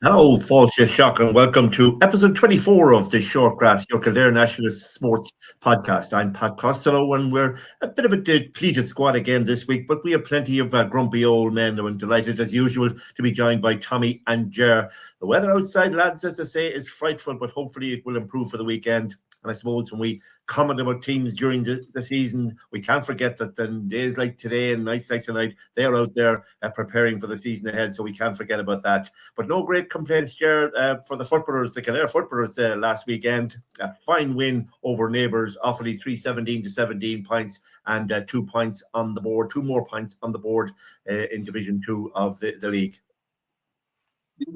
Hello, false shock, and welcome to episode 24 of the Short Graphs, your Kildare Nationalist Sports Podcast. I'm Pat Costello, and we're a bit of a depleted squad again this week, but we have plenty of grumpy old men, and I'm delighted, as usual, to be joined by Tommy and Ger. The weather outside, lads, as I say, is frightful, but hopefully it will improve for the weekend. And I suppose when we comment about teams during the season, we can't forget that on days like today and nights like tonight, they're out there preparing for the season ahead, so we can't forget about that. But no great complaints, Jared, for the footballers, the Kildare footballers last weekend. A fine win over neighbours, Offaly 3-17 to 17 points and 2 points on the board, 2 more points on the board in Division 2 of the league.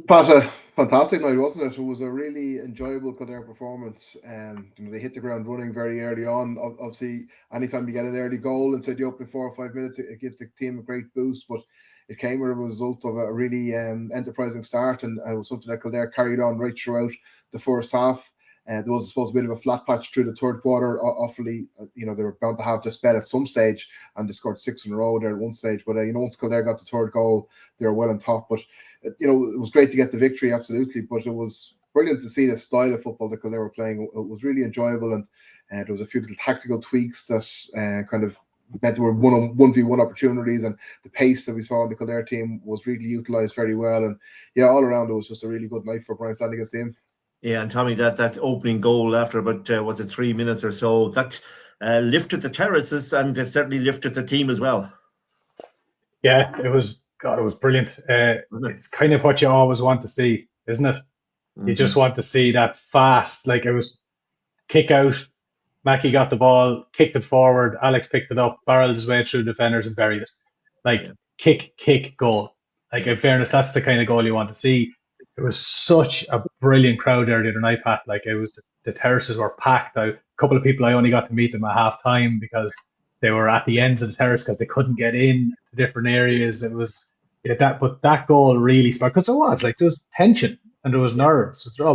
Pat, a fantastic night, wasn't it? It was a really enjoyable Kildare performance. They hit the ground running very early on. Obviously, anytime you get an early goal inside the opening 4 or 5 minutes, it gives the team a great boost. But it came as a result of a really enterprising start, and it was something that Kildare carried on right throughout the first half. There was, I suppose, a bit of a flat patch through the third quarter. Offaly, they were bound to have their spell at some stage, and they scored 6 in a row there at one stage. But once Kildare got the third goal, they were well on top. But it was great to get the victory, absolutely. But it was brilliant to see the style of football that Kildare were playing. It was really enjoyable, and there was a few little tactical tweaks that kind of meant there were 1v1 opportunities, and the pace that we saw in the Kildare team was really utilised very well. And all around it was just a really good night for Brian Flanagan's team. Yeah, and Tommy, that opening goal after about, was it 3 minutes or so, that lifted the terraces, and it certainly lifted the team as well. Yeah, it was brilliant. It's kind of what you always want to see, isn't it? Mm-hmm. You just want to see that fast, like it was kick out, Mackie got the ball, kicked it forward, Alex picked it up, barreled his way through defenders and buried it. Kick, goal. Like, in fairness, that's the kind of goal you want to see. It was such a brilliant crowd there the other night, Pat. Like, it was the terraces were packed. A couple of people, I only got to meet them at half time because they were at the ends of the terrace because they couldn't get in to different areas. It was but that goal really sparked, because there was tension and there was nerves. There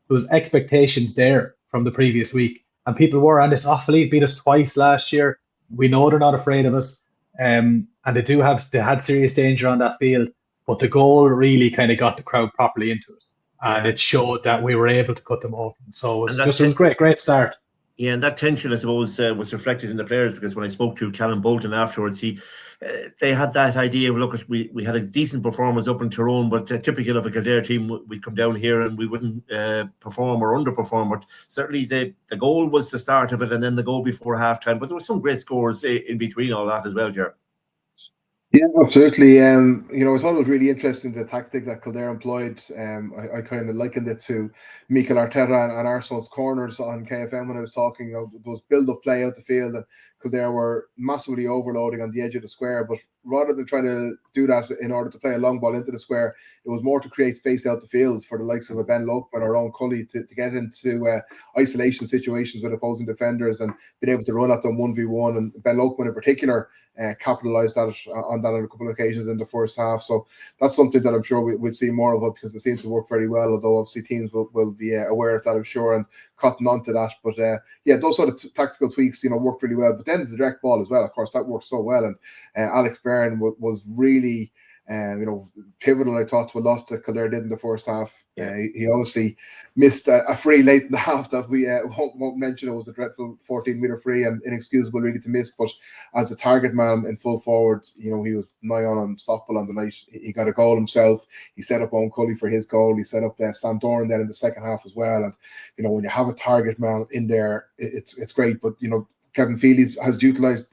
was expectations there from the previous week, and people were. And this Offaly beat us twice last year. We know they're not afraid of us, and they had serious danger on that field. But the goal really kind of got the crowd properly into it, and it showed that we were able to cut them off. So it was great start. Yeah, and that tension, I suppose, was reflected in the players, because when I spoke to Callum Bolton afterwards, they had that idea of, look, we had a decent performance up in Tyrone, but typical of a Kildare team, we'd come down here and we wouldn't perform or underperform. But certainly the goal was the start of it, and then the goal before halftime. But there were some great scores in between all that as well, Ger. Yeah, absolutely. I thought it was really interesting, the tactic that Kildare employed. I kind of likened it to Mikel Arteta and Arsenal's corners on KFM when I was talking. Those build-up play out the field, and Kildare were massively overloading on the edge of the square. But rather than trying to do that in order to play a long ball into the square, it was more to create space out the field for the likes of a Ben Lokeman or Owen Cully to get into isolation situations with opposing defenders and being able to run at them 1v1. And Ben Lokeman in particular capitalised on that on a couple of occasions in the first half. So that's something that I'm sure we'll see more of it, because it seems to work very well, although obviously teams will be aware of that, I'm sure, and cotton on to that. But those sort of tactical tweaks worked really well. But then the direct ball as well, of course, that worked so well. And Alex Byrne was really pivotal, I thought, to a lot that Kildare did in the first half. He obviously missed a free late in the half that we won't mention. It was a dreadful 14-metre free and inexcusable really to miss. But as a target man in full forward, he was nigh on unstoppable on the night. He got a goal himself. He set up Owen Cully for his goal. He set up Sam Doran then in the second half as well. And when you have a target man in there, it's great. But Kevin Feely has utilised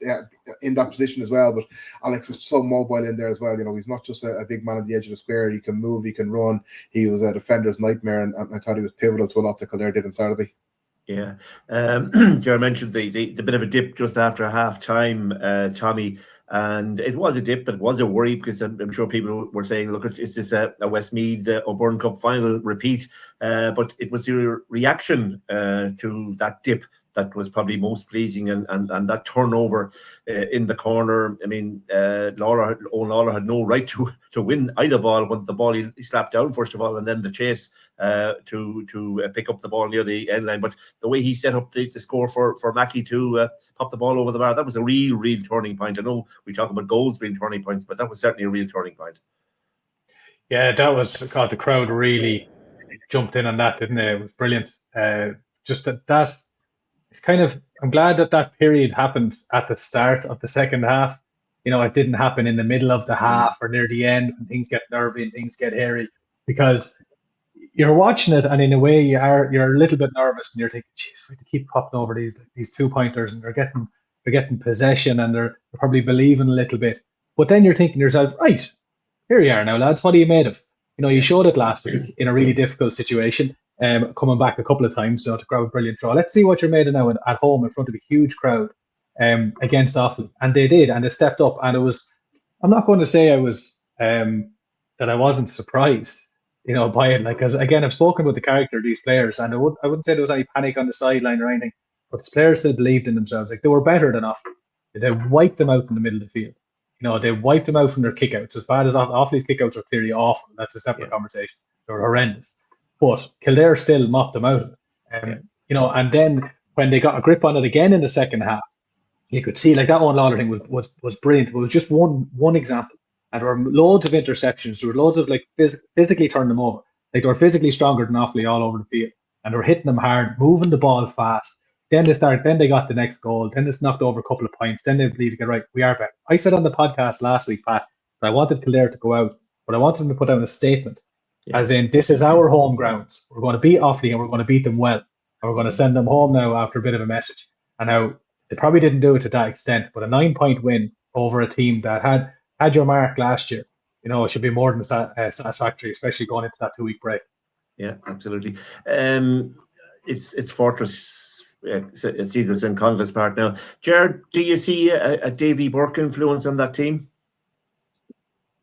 in that position as well, but Alex is so mobile in there as well. He's not just a big man at the edge of the square. He can move, he can run. He was a defender's nightmare, and I thought he was pivotal to a lot that Kildare did on Saturday. Yeah, Ger mentioned the bit of a dip just after half time, Tommy, and it was a dip, but it was a worry, because I'm sure people were saying, look, is this a Westmeath O'Byrne Cup final repeat? But it was your reaction to that dip that was probably most pleasing, and that turnover in the corner. I mean, Owen Lawler had no right to win either ball, when the ball he slapped down first of all, and then the chase to pick up the ball near the end line. But the way he set up the score for Mackie to pop the ball over the bar, that was a real turning point. I know we talk about goals being turning points, but that was certainly a real turning point. Yeah, that was God. The crowd really jumped in on that, didn't they? It was brilliant. Just that it's kind of. I'm glad that period happened at the start of the second half. It didn't happen in the middle of the half or near the end when things get nervy and things get hairy, because you're watching it, and in a way you're a little bit nervous, and you're thinking, "Jeez, we have to keep popping over these 2 pointers, and they're getting possession, and they're probably believing a little bit." But then you're thinking to yourself, right, here you are now, lads. What are you made of? You Yeah. showed it last week in a really difficult situation, coming back a couple of times to grab a brilliant draw. Let's see what you're made of now at home in front of a huge crowd, against Offaly, and they did, and they stepped up, and it was. I'm not going to say I was that I wasn't surprised, by it. Like, because again, I've spoken about the character of these players, and I wouldn't say there was any panic on the sideline or anything, but the players still believed in themselves. Like, they were better than Offaly. They wiped them out in the middle of the field. They wiped them out from their kickouts. As bad as Offaly's kickouts are clearly awful, that's a separate conversation. They were horrendous, but Kildare still mopped them out. And then when they got a grip on it again in the second half, you could see, like, that one Lawler thing was brilliant. It was just one example, and there were loads of interceptions. There were loads of, like, physically turning them over. Like, they were physically stronger than Offaly all over the field, and they were hitting them hard, moving the ball fast. Then they got the next goal. Then they knocked over a couple of points. Then they believed, right, we are better. I said on the podcast last week, Pat, that I wanted Kildare to go out, but I wanted them to put out a statement, as in, this is our home grounds. We're going to beat Offaly, and we're going to beat them well, and we're going to send them home now after a bit of a message. And now, they probably didn't do it to that extent, but a 9-point win over a team that had your mark last year, it should be more than satisfactory, especially going into that 2-week break. Yeah, absolutely. It's Fortress. It's Eagles in Convis Park now. Jared, do you see a Davy Burke influence on that team?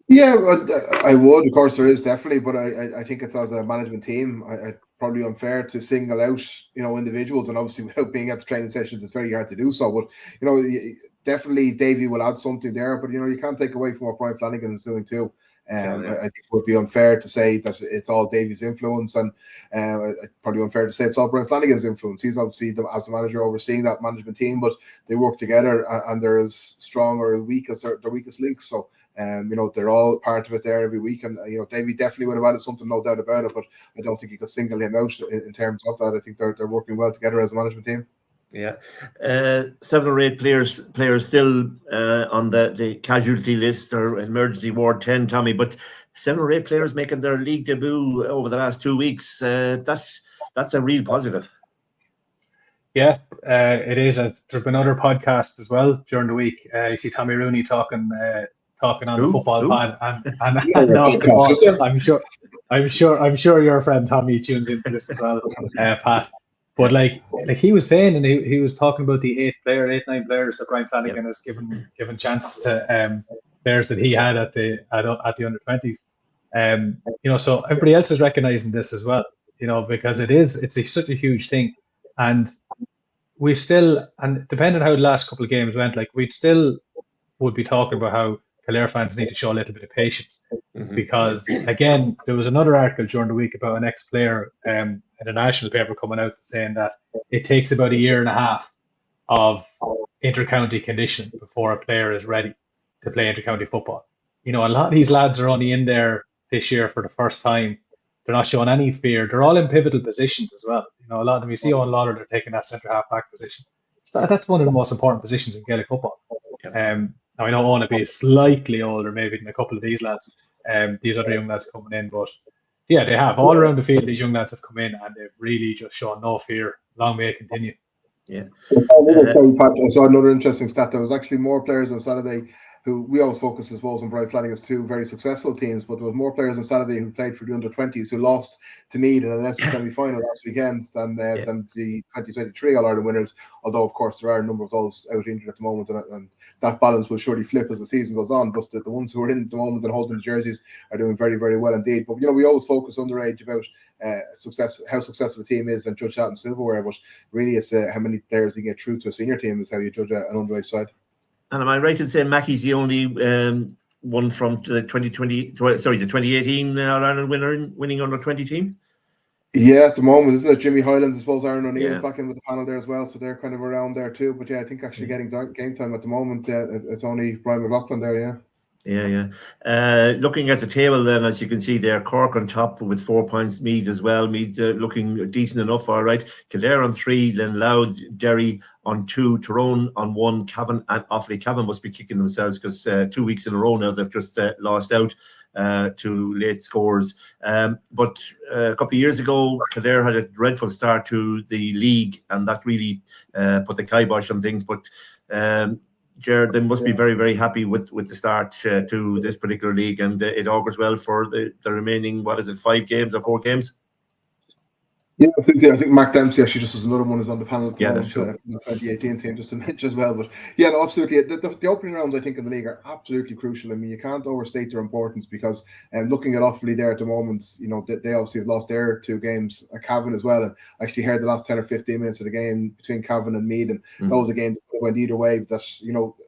Yeah, I would. Of course, there is definitely, but I think it's as a management team, I probably unfair to single out, individuals, and obviously without being at the training sessions, it's very hard to do so. But definitely Davy will add something there. But you can't take away from what Brian Flanagan is doing too. I think it would be unfair to say that it's all Davy's influence, and probably unfair to say it's all Brian Flanagan's influence. He's obviously as the manager overseeing that management team, but they work together, and they're as strong or weak as their weakest links. So they're all part of it there every week, and Davy definitely would have added something, no doubt about it. But I don't think you could single him out in terms of that. I think they're working well together as a management team. Yeah, 7 or 8 players still on the casualty list or emergency ward 10, Tommy. But 7 or 8 players making their league debut over the last 2 weeks. That's a real positive. Yeah, it is. There's been other podcasts as well during the week. You see Tommy Rooney talking on the football pod, and I'm sure your friend Tommy tunes into this as well, Pat. But like he was saying, and he was talking about the 9 players that Brian Flanagan has given chances to players that he had at the under 20s. So everybody else is recognizing this as well, because it's such a huge thing, and we still, and depending on how the last couple of games went, like, we'd still would be talking about how Kildare fans need to show a little bit of patience, because again, there was another article during the week about an ex-player in a national paper coming out saying that it takes about a year and a half of inter-county conditioning before a player is ready to play inter-county football. A lot of these lads are only in there this year for the first time. They're not showing any fear. They're all in pivotal positions as well. A lot of them, you see Owen Lawler, they're taking that centre half back position. So that's one of the most important positions in Gaelic football. Now, I know Owen will be slightly older maybe than a couple of these lads, these other young lads coming in, but yeah, they have all around the field. These young lads have come in, and they've really just shown no fear. Long may it continue. Yeah. I saw another interesting stat. There was actually more players on Saturday who we always focus, I suppose, on Brian Flanagan's 2 very successful teams, but there was more players on Saturday who played for the under-20s who lost to Meath in a Leinster semi-final last weekend than the 2023 All-Ireland winners, although, of course, there are a number of those out injured at the moment, and that balance will surely flip as the season goes on. But the ones who are in at the moment and holding the jerseys are doing very, very well indeed. But, we always focus underage about how successful a team is and judge that in silverware, but really it's how many players you get through to a senior team is how you judge an underage side. And am I right in saying Mackey's the only one from the 2018 All-Ireland winning under 20 team? Yeah, at the moment, isn't it? Jimmy Hyland, I suppose Aaron O'Neill's back in with the panel there as well, so they're kind of around there too. But yeah, I think actually getting game time at the moment, it's only Brian McLaughlin there, Yeah. Looking at the table then, as you can see there, Cork on top with 4 points, Meath as well. Meath looking decent enough, all right. Kildare on 3, then Louth, Derry on 2, Tyrone on 1, Cavan and Offaly. Cavan must be kicking themselves because 2 weeks in a row now they've just lost out to late scores. But a couple of years ago, Kildare had a dreadful start to the league, and that really put the kibosh on things. But Jared, they must be very, very happy with the start to this particular league, and it augurs well for the remaining, 5 games or 4 games? Yeah, I think Mark Dempsey actually just as another one is on the panel from the 2018 team, just to mention as well. But yeah, no, absolutely. The opening rounds, I think, in the league are absolutely crucial. I mean, you can't overstate their importance because looking at Offaly there at the moment, they obviously have lost their 2 games at Cavan as well. And I actually heard the last 10 or 15 minutes of the game between Cavan and Meath, and that was a game that went either way. That,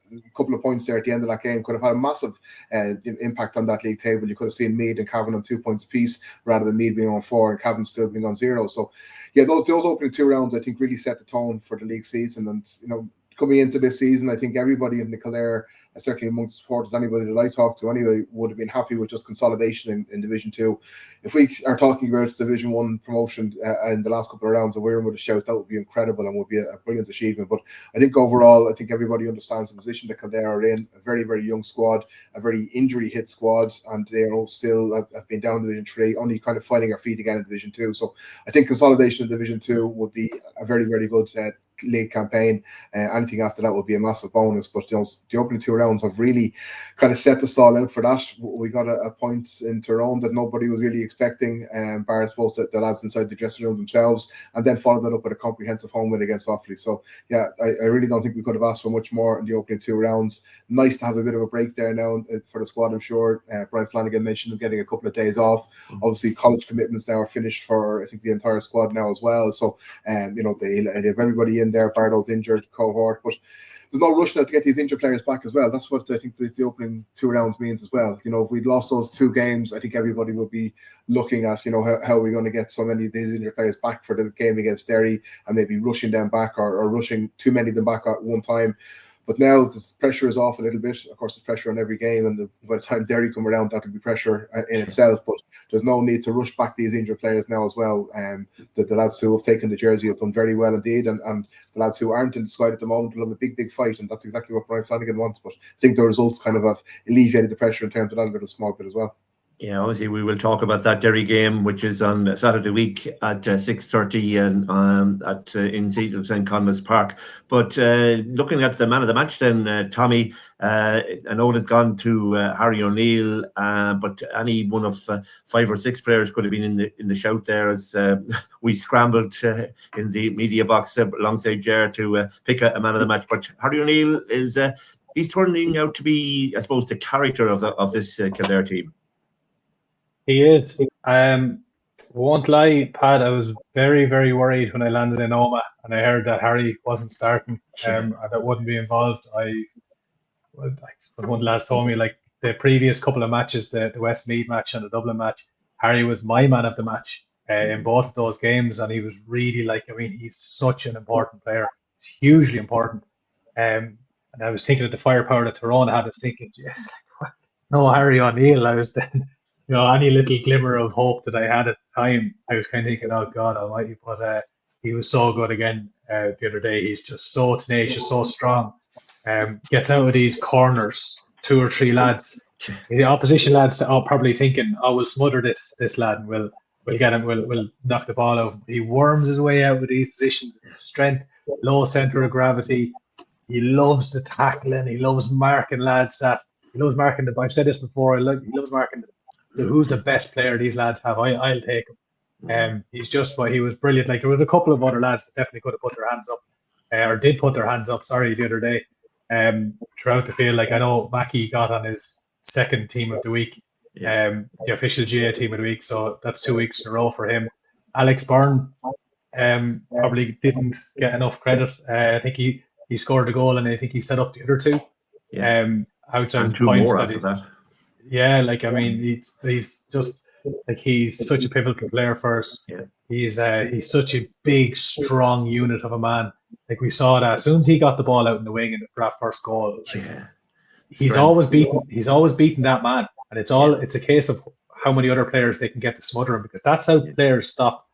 a couple of points there at the end of that game could have had a massive impact on that league table. You could have seen Meath and Cavan on 2 points apiece rather than Meath being on 4 and Cavan still being on 0. So yeah, those opening 2 rounds I think really set the tone for the league season. And coming into this season, I think everybody in the Kildare, certainly amongst supporters, anybody that I talked to anyway, would have been happy with just consolidation in Division 2. If we are talking about Division 1 promotion in the last couple of rounds and we're in with a shout, that would be incredible and would be a brilliant achievement. But I think overall, I think everybody understands the position that Kildare are in, a very, very young squad, a very injury-hit squad, and they are still have been down in Division 3, only kind of finding our feet again in Division 2. So I think consolidation in Division 2 would be a very, very good league campaign. Anything after that would be a massive bonus. But the opening 2 rounds have really kind of set the stall out for that. We got a point in Tyrone that nobody was really expecting, bar I suppose the lads inside the dressing room themselves, and then followed that up with a comprehensive home win against Offaly. So yeah, I really don't think we could have asked for much more in the opening 2 rounds. Nice to have a bit of a break there now for the squad, I'm sure. Brian Flanagan mentioned them getting a couple of days off. Obviously college commitments now are finished for I think the entire squad now as well. So they have everybody in there, bar those injured cohort, but there's no rush now to get these injured players back as well. That's what I think the opening 2 rounds means as well. If we'd lost those 2 games, I think everybody would be looking at, how are we going to get so many of these injured players back for the game against Derry, and maybe rushing them back or rushing too many of them back at one time. But now the pressure is off a little bit. Of course, there's pressure on every game, and by the time Derry come around, that will be pressure in itself. But there's no need to rush back these injured players now as well. The lads who have taken the jersey have done very well indeed, and the lads who aren't in the squad at the moment will have a big, big fight, and that's exactly what Brian Flanagan wants. But I think the results kind of have alleviated the pressure in terms of that a little small bit as well. Yeah, obviously we will talk about that Derry game, which is on Saturday week at 6:30 and in St. Conleth's Park. But looking at the man of the match, then Tommy, I know it's gone to Harry O'Neill, but any one of 5 or 6 players could have been in the shout there as we scrambled in the media box alongside Ger to pick a man of the match. But Harry O'Neill is he's turning out to be, I suppose, the character of this Kildare team. He is. Won't lie, Pat, I was very, very worried when I landed in Oma and I heard that Harry wasn't starting and that wouldn't be involved. One of the lads told me, like, the previous couple of matches, the Westmeath match and the Dublin match, Harry was my man of the match in both of those games, and he was really, he's such an important player. He's hugely important. And I was thinking of the firepower that Tyrone had. I was thinking, yes, no Harry O'Neill. I was then, any little glimmer of hope that I had at the time, I was kind of thinking, oh God almighty, but he was so good again the other day. He's just so tenacious, so strong. Gets out of these corners, 2 or 3 lads. The opposition lads are probably thinking, oh, we'll smother this lad and we'll get him, we'll knock the ball out. He worms his way out of these positions. His strength, low centre of gravity. He loves the tackling. He loves marking lads. He loves marking I've said this before. He loves marking who's the best player these lads have. I'll take him. He was brilliant. Like, there was a couple of other lads that definitely could have put their hands up, or did put their hands up. The other day. Throughout the field, like, I know Mackie got on his 2nd team of the week, the official GA team of the week. So that's 2 weeks in a row for him. Alex Byrne, probably didn't get enough credit. I think he scored the goal, and I think he set up the other 2. Outside and the 2 points more that after that. Yeah, he's just he's such a pivotal player for us. Yeah. He's such a big, strong unit of a man. Like, we saw that as soon as he got the ball out in the wing for that first goal. Yeah. he's always beaten that man, and it's a case of how many other players they can get to smother him, because that's how players stop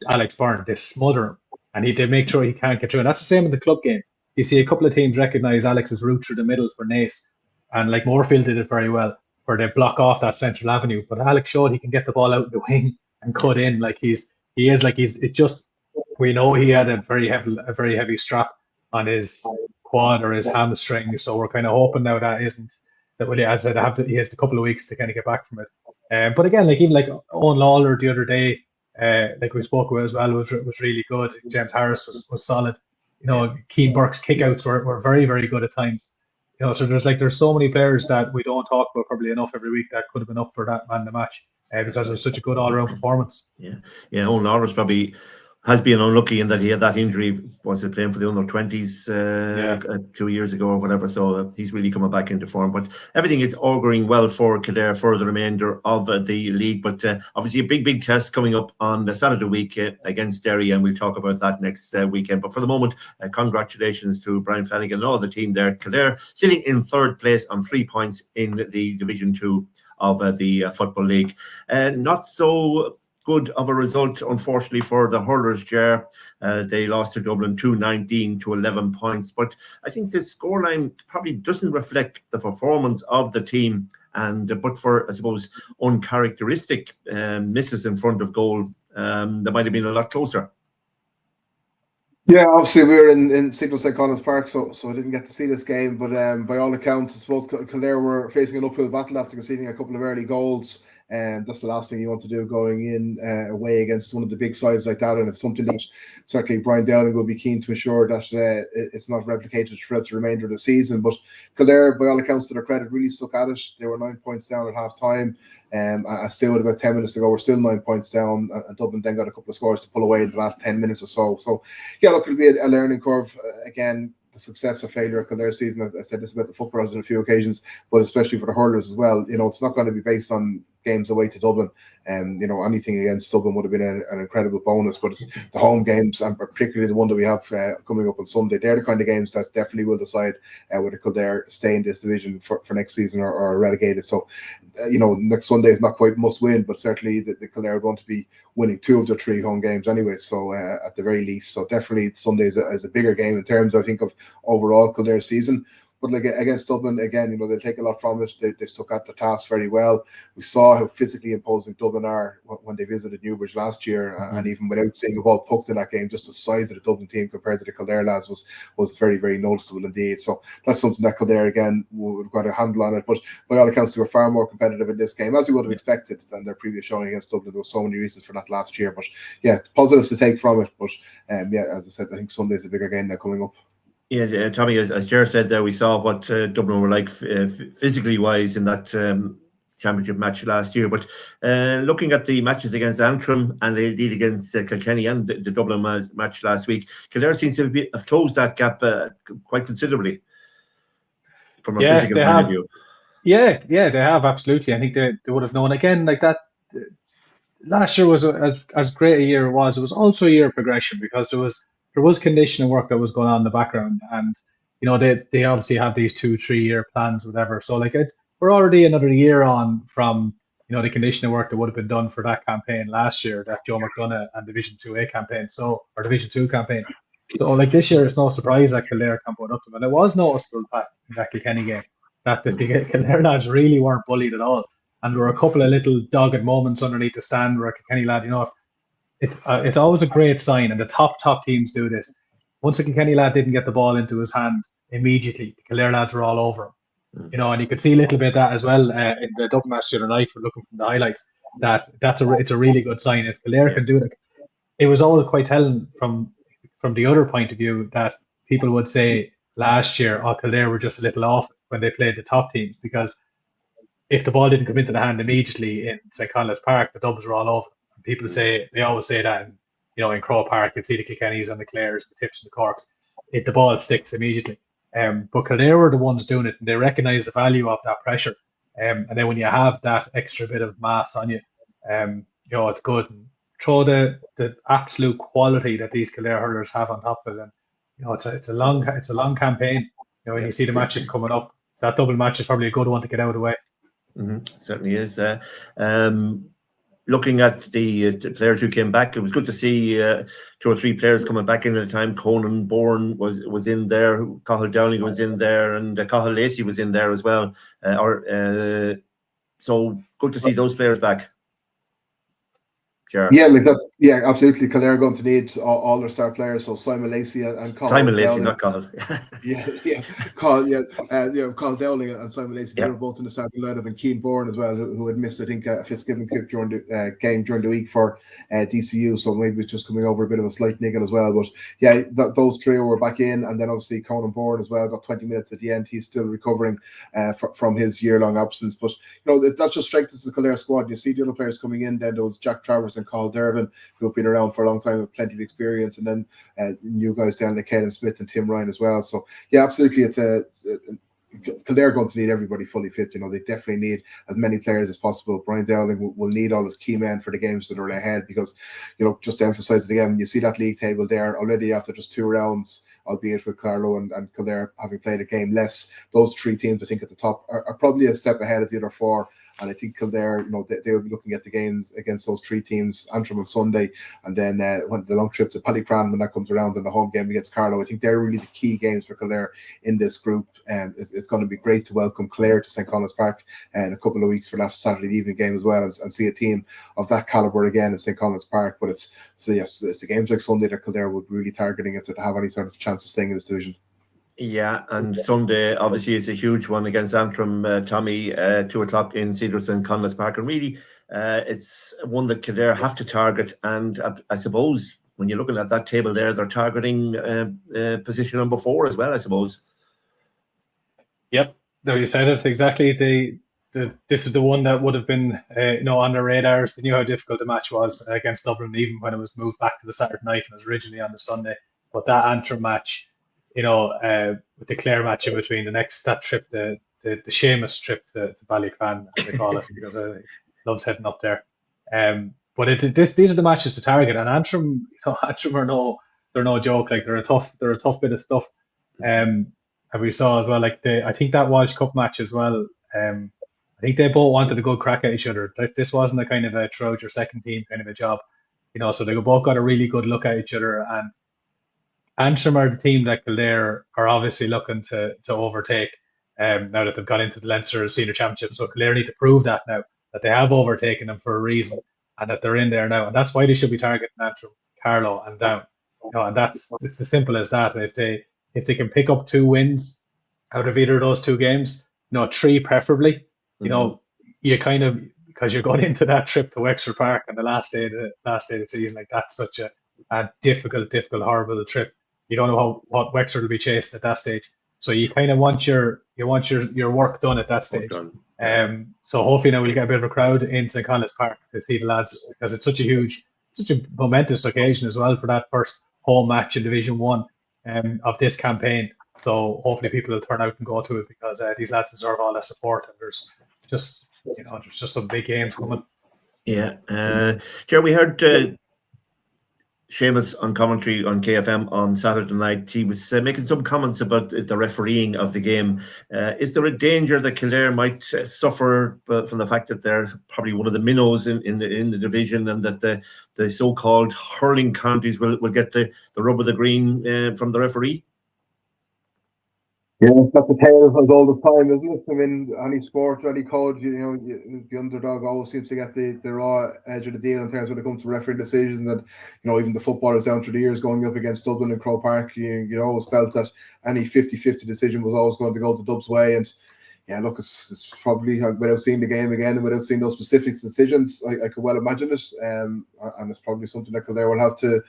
Alex Byrne. They smother him, and they make sure he can't get through. And that's the same in the club game. You see a couple of teams recognise Alex's route through the middle for Nace, and like Moorfield did it very well, where they block off that central avenue. But Alex showed he can get the ball out in the wing and cut in. Like we know he had a very heavy strap on his quad or his hamstring, so we're kind of hoping now that as I said, he has a couple of weeks to kind of get back from it. But again, even Owen Lawler the other day, like we spoke about as well, was really good. James Harris was solid. Keane Burke's kickouts were very, very good at times. So there's so many players that we don't talk about probably enough every week that could have been up for that man of the match, because it was such a good all-round performance. Yeah. Owen Lawler probably has been unlucky in that he had that injury. Was it playing for the under-20s 2 years ago or whatever? So he's really coming back into form. But everything is auguring well for Kildare for the remainder of the league. But obviously a big test coming up on the Saturday week against Derry, and we'll talk about that next weekend. But for the moment, congratulations to Brian Flanagan and all the team there. Kildare sitting in third place on 3 points in the Division 2 of the Football League. Not so good of a result, unfortunately, for the hurlers, Ger. They lost to Dublin 2-19 to 11 points. But I think the scoreline probably doesn't reflect the performance of the team. But for, I suppose, uncharacteristic misses in front of goal, they might have been a lot closer. Yeah, obviously we were in Signal St. Conan's Park, so I didn't get to see this game. But by all accounts, I suppose Kildare were facing an uphill battle after conceding a couple of early goals. And that's the last thing you want to do going in away against one of the big sides like that. And it's something that certainly Brian Downing will be keen to ensure that it's not replicated throughout the remainder of the season. But Kildare, by all accounts to their credit, really stuck at it. They were 9 points down at half time. Still with about 10 minutes to go, we're still 9 points down. And Dublin then got a couple of scores to pull away in the last 10 minutes or so. So, yeah, look, it'll be a learning curve. Again, the success or failure of Kildare season, I said this about the footballers on a few occasions, but especially for the hurlers as well. It's not going to be based on games away to Dublin. Anything against Dublin would have been an incredible bonus, but it's the home games, and particularly the one that we have coming up on Sunday. They're the kind of games that definitely will decide whether Kildare stay in this division for next season or are relegated. So, next Sunday is not quite must win, but certainly the Kildare are going to be winning 2 of their 3 home games anyway. So at the very least, so definitely Sunday is a bigger game in terms, I think, of overall Kildare season. But like against Dublin, again, they'll take a lot from it. They stuck at the task very well. We saw how physically imposing Dublin are when they visited Newbridge last year, and even without seeing a ball poked in that game, just the size of the Dublin team compared to the Kildare lads was very, very noticeable indeed. So that's something that Kildare, again, we've got a handle on it. But by all accounts, they were far more competitive in this game, as we would have expected, than their previous showing against Dublin. There were so many reasons for that last year. But yeah, positives to take from it. But as I said, I think Sunday's a bigger game now coming up. Yeah, Tommy, as Ger said there, we saw what Dublin were like physically wise in that championship match last year. But looking at the matches against Antrim and indeed against Kilkenny and the Dublin match last week, Kildare seems to have closed that gap quite considerably from a physical point of view. Yeah, they have, absolutely. I think they would have known. Again, like that, last year was as great a year it was also a year of progression, because there was conditioning work that was going on in the background, and they obviously have these 2-3 year plans, whatever. So we're already another year on from the conditioning work that would have been done for that campaign last year, that Joe McDonough and Division 2A campaign, or Division 2 campaign. So this year, it's no surprise that Kildare can't put up to them, and it was noticeable in that Kilkenny game that the Kildare lads really weren't bullied at all, and there were a couple of little dogged moments underneath the stand where a Kilkenny lad, it's always a great sign, and the top teams do this. Once a Kilkenny lad didn't get the ball into his hand immediately, the Kildare lads were all over him. And you could see a little bit of that as well in the Dublin match the other night. For looking from the highlights, it's a really good sign if Kildare can do it. It was always quite telling from the other point of view that people would say last year, Kildare were just a little off when they played the top teams, because if the ball didn't come into the hand immediately in St. Conan's Park, the Dubs were all over. People they always say that in Crow Park, you'd see the Kilkennys and the Clares, the Tips and the Corks. The ball sticks immediately. But Kildare were the ones doing it, and they recognise the value of that pressure. And then when you have that extra bit of mass on you, it's good. And throw the absolute quality that these Kildare hurlers have on top of it. And it's a long campaign. When you see the matches coming up, that double match is probably a good one to get out of the way. Certainly is. Looking at the players who came back, it was good to see 2 or 3 players coming back in at the time. Conan Bourne was in there, Cathal Dowling was in there, and Cathal Lacey was in there as well. So good to see those players back. Sure. Yeah, like that. Yeah, absolutely. Kildare are going to need all their star players. So Simon Lacey and Cathal Simon Lacey, Dowling. not Cathal. Cathal Dowling and Simon Lacey. They were both in the starting lineup, and Keane Bourne as well, who had missed, I think, a Fitzgibbon trip during the game during the week for DCU. So maybe it's just coming over a bit of a slight niggle as well. But yeah, those trio were back in, and then obviously Conan Bourne as well got 20 minutes at the end. He's still recovering from his year-long absence. But that just strengthens the Kildare squad. You see the other players coming in. Then there was Jack Travers and Carl Dervin, who have been around for a long time with plenty of experience, and then new guys down like Caelan Smith and Tim Ryan as well. So yeah, absolutely, it's Kildare are going to need everybody fully fit. They definitely need as many players as possible. Brian Dowling will need all his key men for the games that are ahead, because just to emphasise it again, you see that league table there already after just 2 rounds, albeit with Carlow and Kildare having played a game less. Those 3 teams, I think, at the top are probably a step ahead of the other 4. And I think Kildare, they will be looking at the games against those 3 teams, Antrim on Sunday, and then when the long trip to Paddycran, when that comes around, and the home game against Carlow. I think they're really the key games for Kildare in this group. And it's going to be great to welcome Clare to St. Conleth's Park in a couple of weeks for that Saturday evening game as well, and see a team of that calibre again at St. Conleth's Park. But it's the games like Sunday that Kildare would be really targeting if to have any sort of chance of staying in this division. Yeah, and Sunday obviously is a huge one against Antrim, Tommy, 2 o'clock in Cedar St. Conleth's Park, and really it's one that Kildare have to target. And I suppose when you're looking at that table there, they're targeting position number 4 as well, I suppose. Yep, no, you said it exactly. This is the one that would have been on their radars. They knew how difficult the match was against Dublin, even when it was moved back to the Saturday night and it was originally on the Sunday. But that Antrim match, with the Clare match in between, that trip, the Seamus trip to Ballycran, as they call it, because he loves heading up there. But these are the matches to target, and Antrim, Antrim they're no joke. Like they're a tough bit of stuff. And we saw as well, I think that Walsh Cup match as well. I think they both wanted a good crack at each other. This wasn't a kind of a throw out your second team kind of a job, So they both got a really good look at each other, and Antrim are the team that Kildare are obviously looking to overtake now that they've got into the Leinster Senior Championship. So Kildare need to prove that now, that they have overtaken them for a reason and that they're in there now. And that's why they should be targeting Antrim, Carlow and down. And it's as simple as that. If they can pick up 2 wins out of either of those 2 games, 3 preferably, you kind of, because you're going into that trip to Wexford Park on the last day of the season, like that's such a difficult, horrible trip. You don't know what Wexford will be chasing at that stage, so you kind of want your work done at that stage. So hopefully now we'll get a bit of a crowd in St. Conleth's Park to see the lads, because it's such a momentous occasion as well for that first home match in Division 1 of this campaign. So hopefully people will turn out and go to it, because these lads deserve all that support, and there's just some big games coming. Yeah, Joe, we heard Seamus on commentary on KFM on Saturday night. He was making some comments about the refereeing of the game. Is there a danger that Kildare might suffer from the fact that they're probably one of the minnows in the division, and that the so-called hurling counties will get the rub of the green from the referee? Yeah, that's the tale as old as time, isn't it? I mean, any sport, any code, the underdog always seems to get the raw edge of the deal in terms when it comes to refereeing decisions. And that, even the footballers down through the years going up against Dublin and Croke Park, you always felt that any 50-50 decision was always going to go the Dubs' way. And yeah, look, it's probably, without seeing the game again and without seeing those specific decisions, I could well imagine it. And it's probably something that Kildare will have to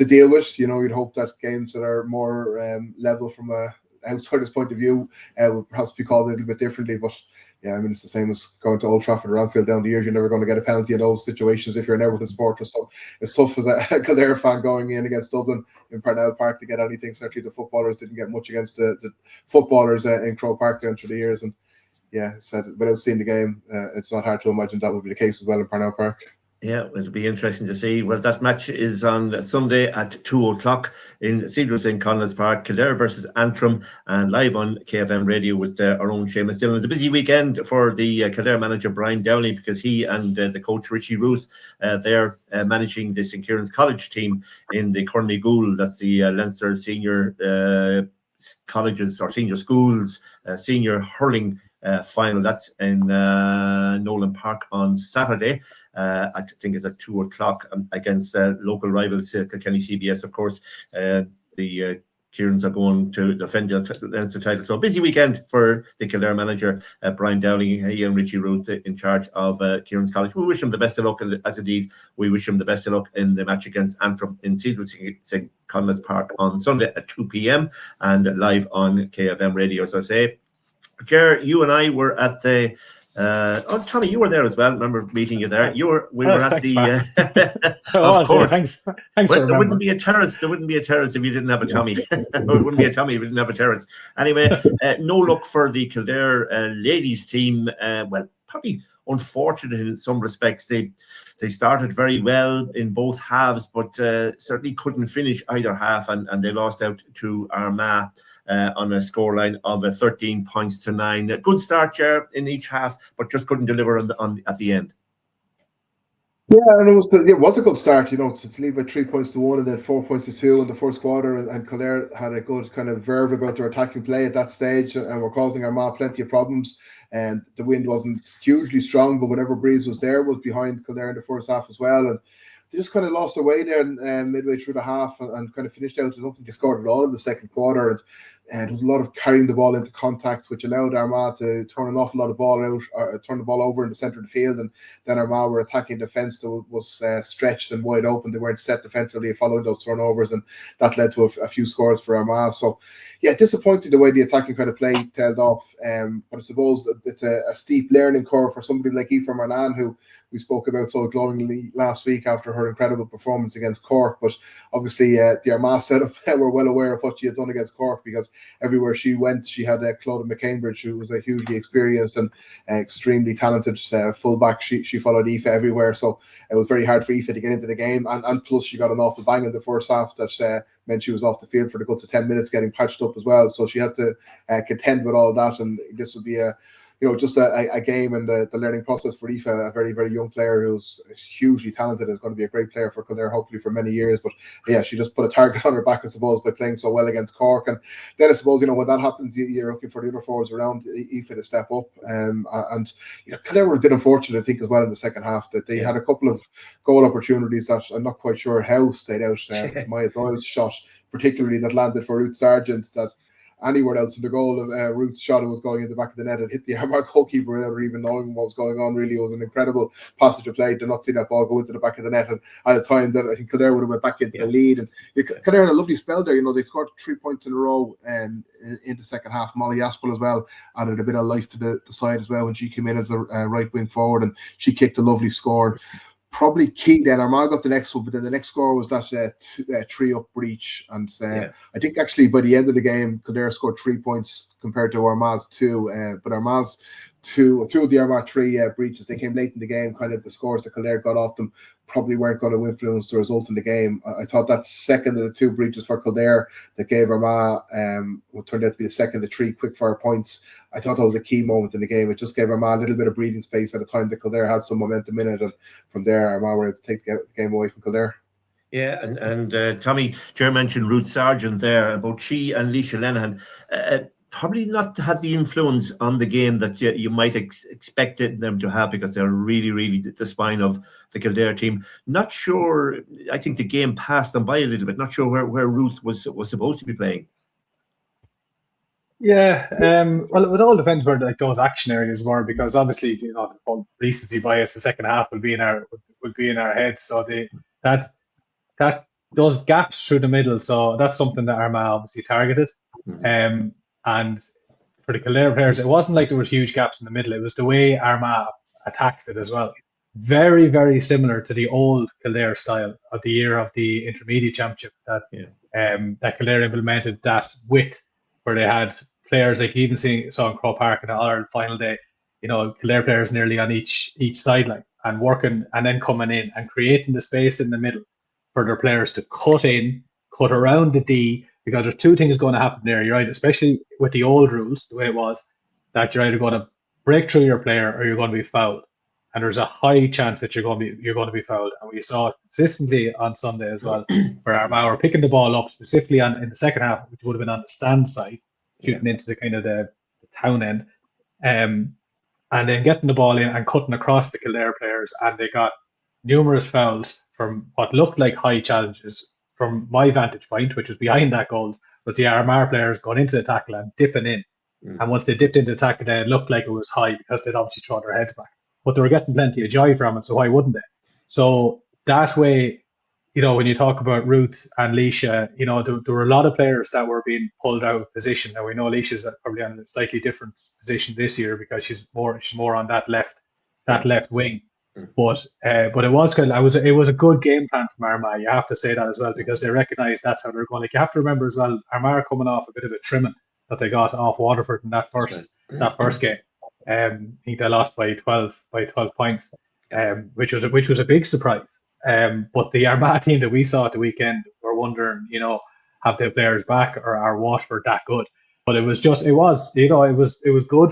deal with. You'd hope that games that are more level from a outsider's point of view will perhaps be called a little bit differently, but yeah, I mean, it's the same as going to Old Trafford or Anfield down the years. You're never going to get a penalty in those situations if you're an Everton supporter. So it's tough as a Kildare fan going in against Dublin in Parnell Park to get anything. Certainly the footballers didn't get much against the footballers in Croke Park down through the years. And yeah, said without seeing the game, it's not hard to imagine that would be the case as well in Parnell Park. Yeah, it'll be interesting to see. Well, that match is on Sunday at 2 o'clock in Cedars in Connells Park, Kildare versus Antrim, and live on KFM radio with our own Seamus Dillon. It's a busy weekend for the Kildare manager Brian Downey, because he and the coach Richie Ruth, they're managing the St. Kieran's College team in the Corny Gould. That's the Leinster senior colleges or senior schools senior hurling final. That's in Nolan Park on Saturday. I think it's at 2 o'clock against local rivals, Kilkenny CBS, of course. The Kieran's are going to defend the Leinster title. So a busy weekend for the Kildare manager, Brian Dowling, he and Richie Ruth in charge of Kieran's College. We wish him the best of luck, as indeed we wish him the best of luck in the match against Antrim in St. Connells Park on Sunday at 2 p.m. and live on KFM radio, as I say. Ger, you and I were at the Tommy, you were there as well. I remember meeting you there. We were at the of course. Thanks There wouldn't be a terrace. There wouldn't be a terrace if you didn't have a Tommy. There wouldn't be a Tommy if you didn't have a terrace. Anyway, no luck for the Kildare ladies team. Well, probably unfortunate in some respects. They started very well in both halves, but certainly couldn't finish either half, and they lost out to Armagh on a scoreline of 13 points to 9. A good start, Ger, in each half, but just couldn't deliver at the end. Yeah, and it was a good start, to leave at 3 points to 1 and then 4 points to 2 in the first quarter, and Kildare had a good kind of verve about their attacking play at that stage, and were causing Armagh plenty of problems. And the wind wasn't hugely strong, but whatever breeze was there was behind Kildare in the first half as well. And they just kind of lost their way there midway through the half, and kind of finished out. I don't think they scored at all in the second quarter. And there was a lot of carrying the ball into contact, which allowed Armagh to turn an awful lot of ball out, or turn the ball over in the centre of the field. And then Armagh were attacking defence that was stretched and wide open. They weren't set defensively following those turnovers, and that led to a few scores for Armagh. So, yeah, disappointing the way the attacking kind of play tailed off. But I suppose it's a steep learning curve for somebody like Aoife Marnan, who we spoke about so glowingly last week after her incredible performance against Cork. But obviously, the Armagh setup were well aware of what she had done against Cork, because everywhere she went, she had Claudia McCambridge, who was a hugely experienced and extremely talented fullback. She followed Aoife everywhere, so it was very hard for Aoife to get into the game. And plus, she got an awful bang in the first half that meant she was off the field for the guts of 10 minutes, getting patched up as well. So she had to contend with all that, and this would be just a game and the learning process for Aoife, a very, very young player who's hugely talented, is going to be a great player for Kildare, hopefully for many years. But yeah, she just put a target on her back, I suppose, by playing so well against Cork. And then I suppose, when that happens, you're looking for the other forwards around Aoife to step up. And Kildare were a bit unfortunate, I think, as well in the second half, that they had a couple of goal opportunities that I'm not quite sure how stayed out. Maya Doyle's shot, particularly, that landed for Ruth Sargent, that anywhere else in the goal of Ruth's shot, it was going in the back of the net and hit the Armagh goalkeeper without even knowing what was going on. Really, it was an incredible passage of play to not see that ball go into the back of the net, and at a time that I think Kildare would have went back into the lead. And Kildare had a lovely spell there. They scored 3 points in a row in the second half. Molly Aspel as well added a bit of life to the side as well when she came in as a right wing forward, and she kicked a lovely score. Probably key then. Armagh got the next one, but then the next score was that 3-up breach. And I think actually by the end of the game, Kildare scored 3 points compared to Armagh's 2. But Armagh's two of the Armagh 3 breaches, they came late in the game. Kind of the scores that Kildare got off them probably weren't going to influence the result in the game. I thought that second of the 2 breaches for Kildare that gave Armagh what turned out to be the second of the 3 quick-fire points, I thought that was a key moment in the game. It just gave Armagh a little bit of breathing space at a time that Kildare had some momentum in it, and from there Armagh were able to take the game away from Kildare. Yeah, and Tommy, Ger mentioned Ruth Sargent there, both she and Leisha Lenihan. Probably not had the influence on the game that you might expected them to have, because they're really, really the spine of the Kildare team. Not sure. I think the game passed them by a little bit. Not sure where Ruth was supposed to be playing. Yeah, well, it all depends where those action areas were, because obviously, the whole recency bias, the second half will be in our heads. So that those gaps through the middle. So that's something that Armagh obviously targeted. Mm-hmm. And for the Kildare players, it wasn't like there were huge gaps in the middle. It was the way Armagh attacked it as well. Very, very similar to the old Kildare style of the year of the Intermediate Championship that Kildare implemented, that width where they had players like you even saw in Crow Park in the All-Ireland final day. Kildare players nearly on each sideline and working and then coming in and creating the space in the middle for their players to cut around the D, because there's two things going to happen there. You're right, especially with the old rules, the way it was, that you're either going to break through your player or you're going to be fouled. And there's a high chance that you're going to be fouled. And we saw it consistently on Sunday as well, where Armagh were picking the ball up, specifically in the second half, which would have been on the stand side, shooting into the kind of the town end, and then getting the ball in and cutting across the Kildare players. And they got numerous fouls from what looked like high challenges. From my vantage point, which was behind that goals, was the Armagh players going into the tackle and dipping in. And once they dipped into the tackle, then it looked like it was high because they'd obviously thrown their heads back. But they were getting plenty of joy from it, so why wouldn't they? So that way, when you talk about Ruth and Leisha, there were a lot of players that were being pulled out of position. Now we know Leisha's probably on a slightly different position this year because she's more on that left wing. But it was a good game plan from Armagh. You have to say that as well, because they recognised that's how they're going. Like, you have to remember as well, Armagh are coming off a bit of a trimming that they got off Waterford in that first game. I think they lost by 12 points, which was a big surprise. But the Armagh team that we saw at the weekend were wondering, have their players back, or are Waterford that good? But it was good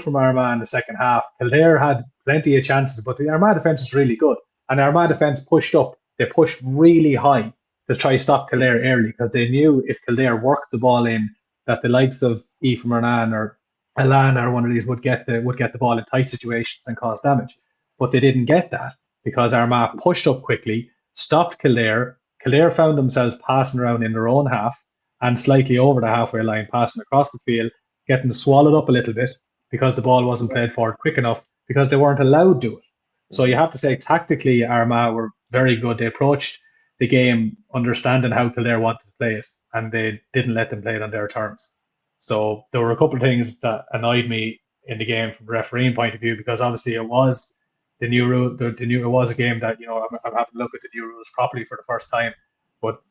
from Armagh in the second half. Kildare had plenty of chances, but the Armagh defence was really good. And the Armagh defence pushed up. They pushed really high to try to stop Kildare early, because they knew if Kildare worked the ball in, that the likes of Aoife Murnan or Alan or one of these would get the ball in tight situations and cause damage. But they didn't get that, because Armagh pushed up quickly, stopped Kildare. Kildare found themselves passing around in their own half and slightly over the halfway line, passing across the field, getting swallowed up a little bit because the ball wasn't played forward quick enough, because they weren't allowed to do it. So you have to say, tactically, Armagh were very good. They approached the game understanding how Kildare wanted to play it, and they didn't let them play it on their terms. So there were a couple of things that annoyed me in the game from a refereeing point of view, because obviously it was the new rule. It was a game that, I'm having to look at the new rules properly for the first time. But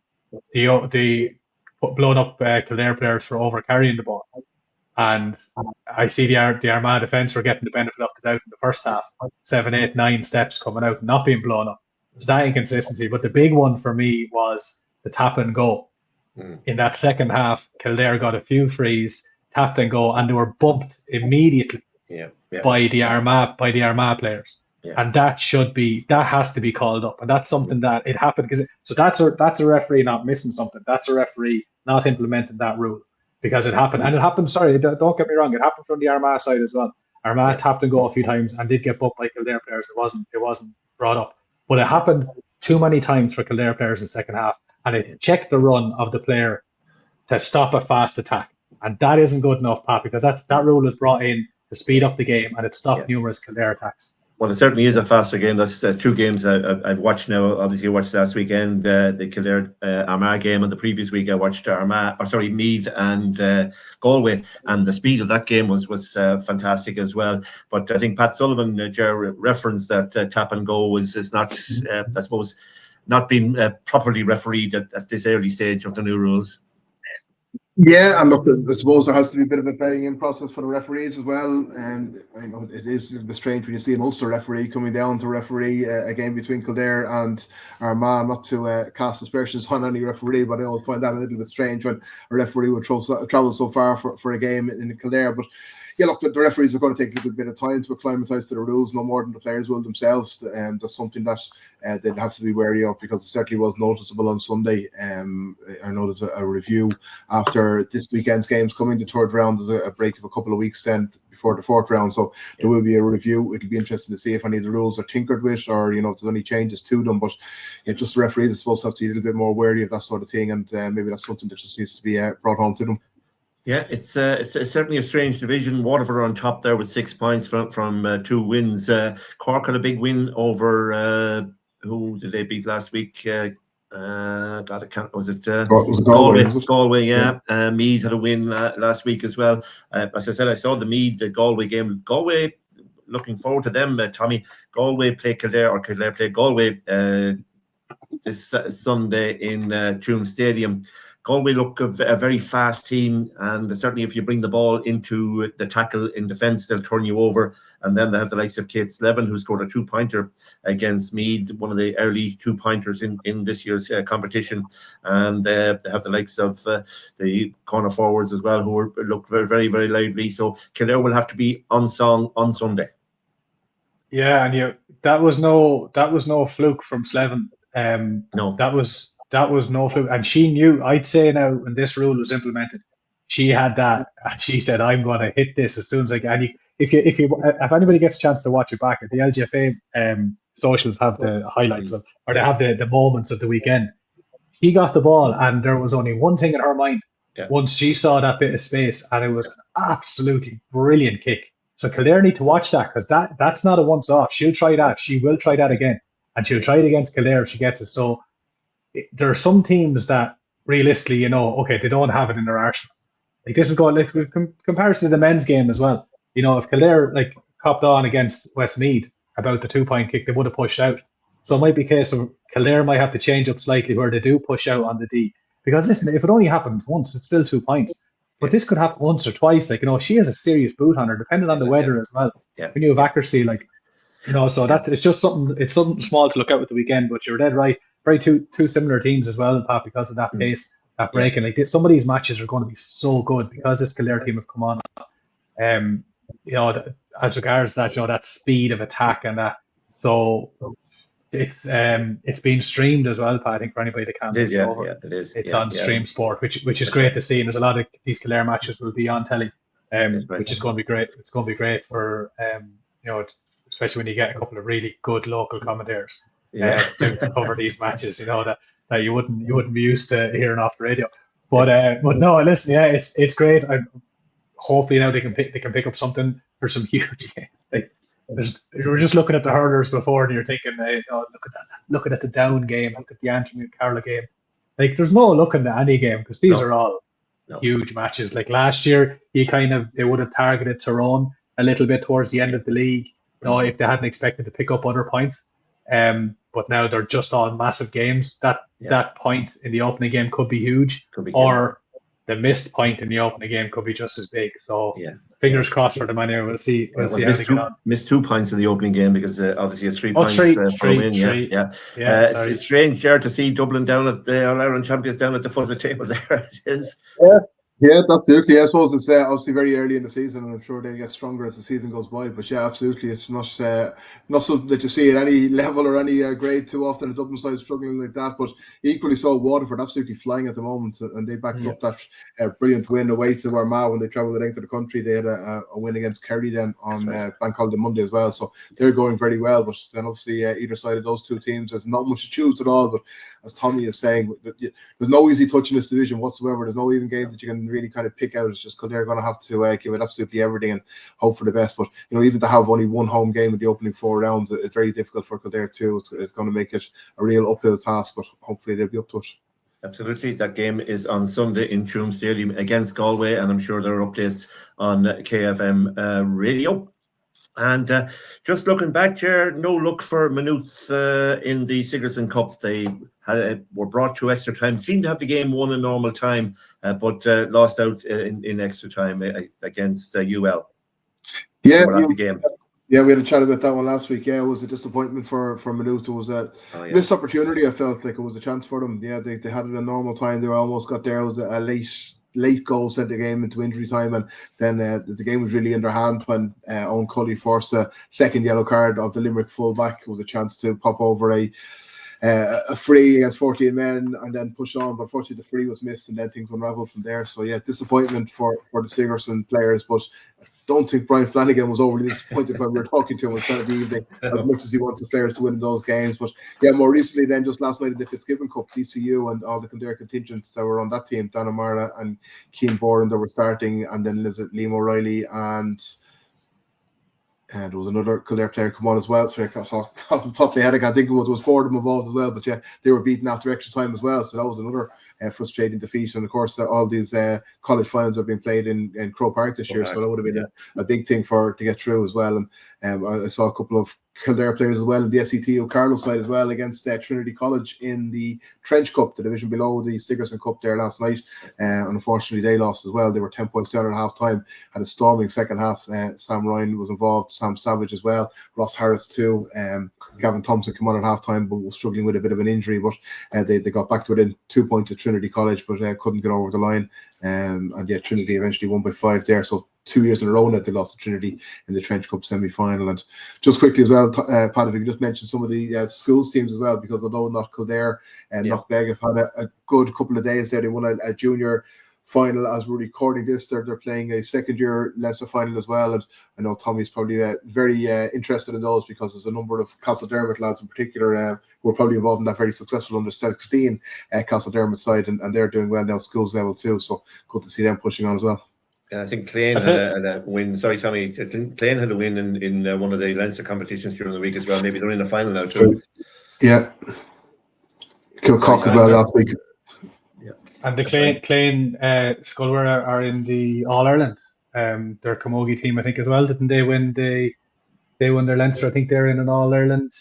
the blown up Kildare players for over carrying the ball, and I see the Armagh defence were getting the benefit of the doubt in the first half, 7, 8, 9 steps coming out and not being blown up. So that inconsistency. But the big one for me was the tap and go. In that second half, Kildare got a few frees, tapped and go, and they were bumped immediately by the Armagh players. Yeah. And that has to be called up. And that's something that it happened. So that's a referee not missing something. That's a referee not implementing that rule, because it happened. And it happened, sorry, don't get me wrong, it happened from the Armagh side as well. Armagh tapped and go a few times and did get bumped by Kildare players. It wasn't brought up. But it happened too many times for Kildare players in the second half, and it checked the run of the player to stop a fast attack. And that isn't good enough, Pat, because that rule was brought in to speed up the game, and it stopped numerous Kildare attacks. Well, it certainly is a faster game. That's two games I've watched now. Obviously, I watched last weekend the Kildare Armagh game, and the previous week I watched Meath and Galway, and the speed of that game was fantastic as well. But I think Pat Sullivan referenced that tap and go is not, I suppose, not being properly refereed at this early stage of the new rules. Yeah, and look, I suppose there has to be a bit of a bedding in process for the referees as well. And I know it is a little bit strange when you see an Ulster referee coming down to referee a game between Kildare and Armagh. Not to cast aspersions on any referee, but I always find that a little bit strange when a referee would travel so far for a game in Kildare. But yeah, look, the referees are going to take a little bit of time to acclimatise to the rules, no more than the players will themselves. That's something that they'll have to be wary of, because it certainly was noticeable on Sunday. I know there's a review after this weekend's games coming. The third round, there's a break of a couple of weeks then before the fourth round, so there will be a review. It'll be interesting to see if any of the rules are tinkered with, or if there's any changes to them. But just the referees are supposed to have to be a little bit more wary of that sort of thing, and maybe that's something that just needs to be brought home to them. Yeah, it's certainly a strange division. Waterford are on top there with 6 points from 2 wins. Cork had a big win over who did they beat last week? Was it Galway? Galway, yeah. Meath had a win last week as well. As I said, I saw the Meath, the Galway game. Galway, looking forward to them, Tommy. Galway play Kildare, or Kildare play Galway this Sunday in Tuam Stadium. Galway look a very fast team, and certainly if you bring the ball into the tackle in defence, they'll turn you over. And then they have the likes of Kate Slevin, who scored a 2-pointer against Meath, one of the early 2-pointers in this year's competition. And they have the likes of the corner forwards as well, who look very, very, very lively. So Kildare will have to be on song on Sunday. Yeah, and that was no fluke from Slevin. No, that was no fluke, and she knew. I'd say now when this rule was implemented, she had that. And she said, "I'm going to hit this as soon as I can." If anybody gets a chance to watch it back, the LGFA socials have the highlights of, or they have the moments of the weekend. She got the ball, and there was only one thing in her mind. Yeah. Once she saw that bit of space, and it was an absolutely brilliant kick. So Kildare need to watch that, because that's not a once off. She'll try that. She will try that again, and she'll try it against Kildare if she gets it. So there are some teams that realistically, okay, they don't have it in their arsenal. Like this is going like comparison to the men's game as well. If Kildare like copped on against Westmeath about the 2-point kick, they would have pushed out. So it might be a case of Kildare might have to change up slightly where they do push out on the D. Because listen, if it only happens once, it's still 2 points. But this could happen once or twice. Like, she has a serious boot on her, depending on the weather as well. Yeah. When you have accuracy, so it's just something small to look out with the weekend. But you're dead right. Very two similar teams as well, Pat, because of that pace, that breaking. Like some of these matches are going to be so good because this Kildare team have come on. As regards that, that speed of attack and that. So it's being streamed as well, Pat, I think, for anybody that can't. It is, it is. It's on Stream Sport, which is great to see, and there's a lot of these Kildare matches will be on telly, which is going to be great. It's going to be great for especially when you get a couple of really good local commentators to cover these matches. That you wouldn't be used to hearing off the radio. But no, listen, it's great. Hopefully now they can pick up something. There's some huge we were just looking at the hurlers before, and you're thinking, hey, looking at the Down game, look at the Antrim and Carlow game. Like, there's no looking at any game because these are all huge matches. Like last year, they would have targeted Tyrone a little bit towards the end of the league, if they hadn't expected to pick up other points. But now they're just all massive games. That point in the opening game could be huge, or the missed point in the opening game could be just as big. So fingers crossed for them anyway. We'll see how they get on. Missed 2 points in the opening game because obviously it's 3 points for a win. It's strange there to see Dublin down at the All-Ireland champions down at the foot of the table there. It is. Yeah, absolutely. I suppose it's obviously very early in the season, and I'm sure they get stronger as the season goes by. But yeah, absolutely, it's not something that you see at any level or any grade too often. The Dublin side struggling like that, but equally so, Waterford absolutely flying at the moment, and they backed up that brilliant win away to Armagh when they travelled out to the country. They had a win against Kerry then on Bank Holiday Monday as well, so they're going very well. But then obviously either side of those two teams, there's not much to choose at all. But as Tommy is saying, there's no easy touch in this division whatsoever. There's no even games that you can really kind of pick out. It's just Kildare going to have to give it absolutely everything and hope for the best. But even to have only one home game in the opening 4 rounds, it's very difficult for Kildare too. It's going to make it a real uphill task, but hopefully they'll be up to it. Absolutely. That game is on Sunday in Tuam Stadium against Galway, and I'm sure there are updates on KFM radio. And just looking back, Ger, no look for Maynooth in the Sigerson Cup. They were brought to extra time, seemed to have the game won in normal time, but lost out in extra time against UL. Yeah, the game. Yeah, we had a chat about that one last week. Yeah, it was a disappointment for Maynooth. It was a missed opportunity. I felt like it was a chance for them. Yeah, they had it in normal time. They almost got there. It was a late goal sent the game into injury time, and then the game was really in their hand when Owen Cully forced a second yellow card of the Limerick fullback. It was a chance to pop over a free against 14 men and then push on, but unfortunately the free was missed and then things unravelled from there. So yeah, disappointment for the Sigerson players, but I don't think Brian Flanagan was overly disappointed when we were talking to him on Saturday evening, as much as he wants the players to win those games. But yeah, more recently then, just last night in the Fitzgibbon Cup, DCU and all the Kildare contingents that were on that team, Dan O'Mara and Cian Boran that were starting, and then Liam O'Reilly and there was another Kildare player come on as well. So off the top of my head, I can't think of what was 4 of them involved as well. But yeah, they were beaten after extra time as well. So that was another frustrating defeat. And of course, all these college finals are being played in Croke Park this year, so that would have been a big thing to get through as well. And I saw a couple of Kildare players as well in the SET O'Carlow side as well against Trinity College in the Trench Cup, the division below the Sigerson Cup there last night. And unfortunately, they lost as well. They were 10 points down at half time, had a storming second half. Sam Ryan was involved, Sam Savage as well, Ross Harris too. Gavin Thompson came on at half time but was struggling with a bit of an injury, but they got back to within 2 points at Trinity College, but couldn't get over the line. And Trinity eventually won by 5 there. So 2 years in a row that they lost to Trinity in the Trench Cup semi-final. And just quickly as well, Pat, if you could just mention some of the schools teams as well, because although not Kildare and Knockbeg have had a good couple of days there, they won a junior final. As we're recording this, they're playing a second year Leicester final as well, and I know Tommy's probably very interested in those, because there's a number of Castledermot lads in particular who are probably involved in that very successful under 16 Castledermot side, and they're doing well now schools level too, so good to see them pushing on as well. I think Clane had a win. Sorry, Tommy. I think Clane had a win in one of the Leinster competitions during the week as well. Maybe they're in the final now too. Yeah. Kilcock as well last week. Yeah. And the Clane Sculwer are in the All Ireland. Their Camogie team, I think, as well. Didn't they win? They won their Leinster. I think they're in an All Ireland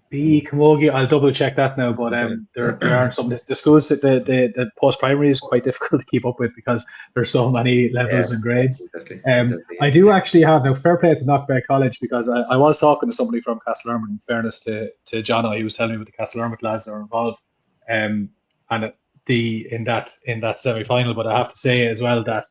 B Camogie. I'll double check that now, but there aren't some. The schools, the post primary is quite difficult to keep up with because there's so many levels and grades. Exactly. I do actually have now fair play to Knockbeg College, because I was talking to somebody from Castledermot. In fairness to Jono, he was telling me what the Castledermot lads are involved, and in that semi final. But I have to say as well that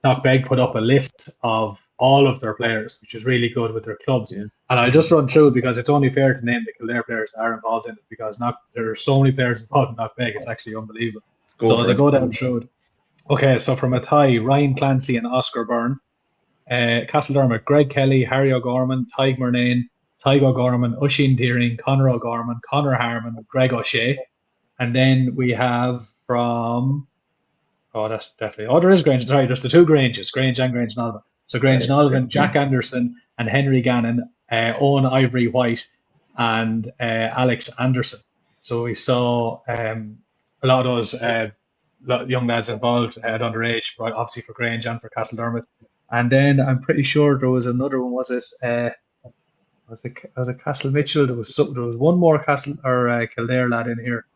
Knockbeg put up a list of all of their players, which is really good with their clubs. Yeah. And I'll just run through, because it's only fair to name the Kildare players that are involved in it, because there are so many players involved in Knockbeg, it's actually unbelievable. I go down through it. Okay, so from Athy, Ryan Clancy and Oscar Byrne. Castledermot, Greg Kelly, Harry O'Gorman, Tig Murnane, Tig O'Gorman, Oisin Deering, Conor O'Gorman, Conor Harmon, Greg O'Shea. And then we have from... that's definitely... there is Grange. Sorry, there's the two Granges, Grange and Grange Nolvan. So Grange Nolvan, Jack Anderson and Henry Gannon, Owen Ivory White and Alex Anderson. So we saw a lot of those young lads involved at underage, right, obviously for Grange and for Castledermot. And then I'm pretty sure there was another one, was it Castle Mitchell? There was one more Kildare lad in here.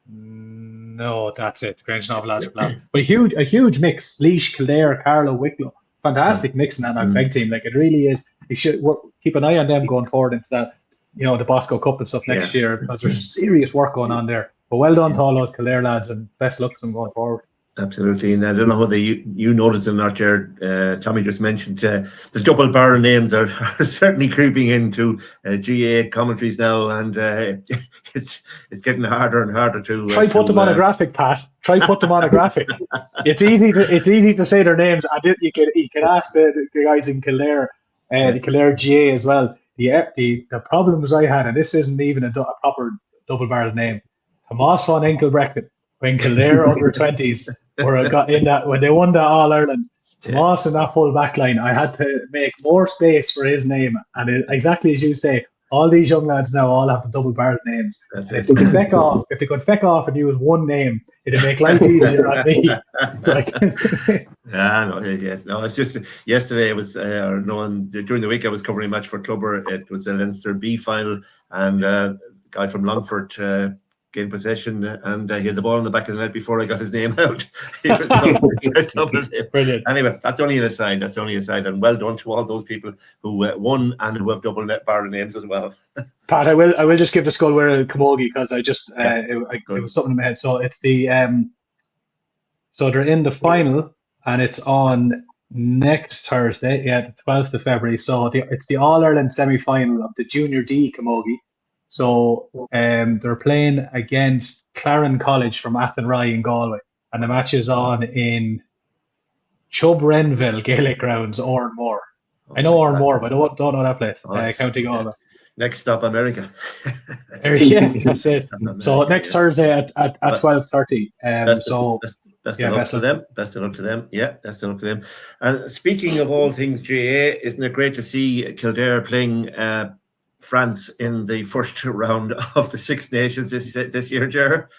No, that's it. Grange Novel lads. But a huge mix. Laois, Kildare, Carlow, Wicklow. Fantastic mix in that big team. Like, it really is. You should keep an eye on them going forward into that, the Bosco Cup and stuff next year, because there's serious work going on there. But well done to all those Kildare lads, and best luck to them going forward. Absolutely. And I don't know whether you noticed or not, Jared. Tommy just mentioned the double barrel names are certainly creeping into GA commentaries now, and it's getting harder and harder to try put them on a graphic, Pat. Try put them on a graphic. It's easy to say their names. And you can ask the guys in Kildare, the Kildare GA as well. The problems I had, and this isn't even a proper double barrel name, Tomas von Enkelbrechten. When Kildare under 20s got in that, when they won the All Ireland, Tomas in that full back line, I had to make more space for his name. And exactly as you say, all these young lads now all have the double barreled names. If they could feck off and use one name, it'd make life easier on me. No, it's just yesterday. It was during the week I was covering a match for Clubber. It was a Leinster B final, and a guy from Longford gained possession, and he had the ball in the back of the net before I got his name out. He was brilliant. Anyway, that's only an aside. And well done to all those people who won and who have double net barrel names as well. Pat, I will just give the Sculware a camogie, because I just it was something in my head. So it's the so they're in the final, and it's on next Thursday, the 12th of February. So it's the All Ireland semi-final of the Junior D camogie. So they're playing against Claren College from Athenry in Galway, and the match is on in Chub Renville Gaelic Grounds, Oranmore. I know Oranmore, but I don't know that place. County Galway. Next stop, America. Yeah, that's it. So next Thursday at 12:30. Best of luck to them. Best of luck to them. Yeah, best of luck to them. And speaking of all things GAA, isn't it great to see Kildare playing France in the first round of the Six Nations this year, Ger.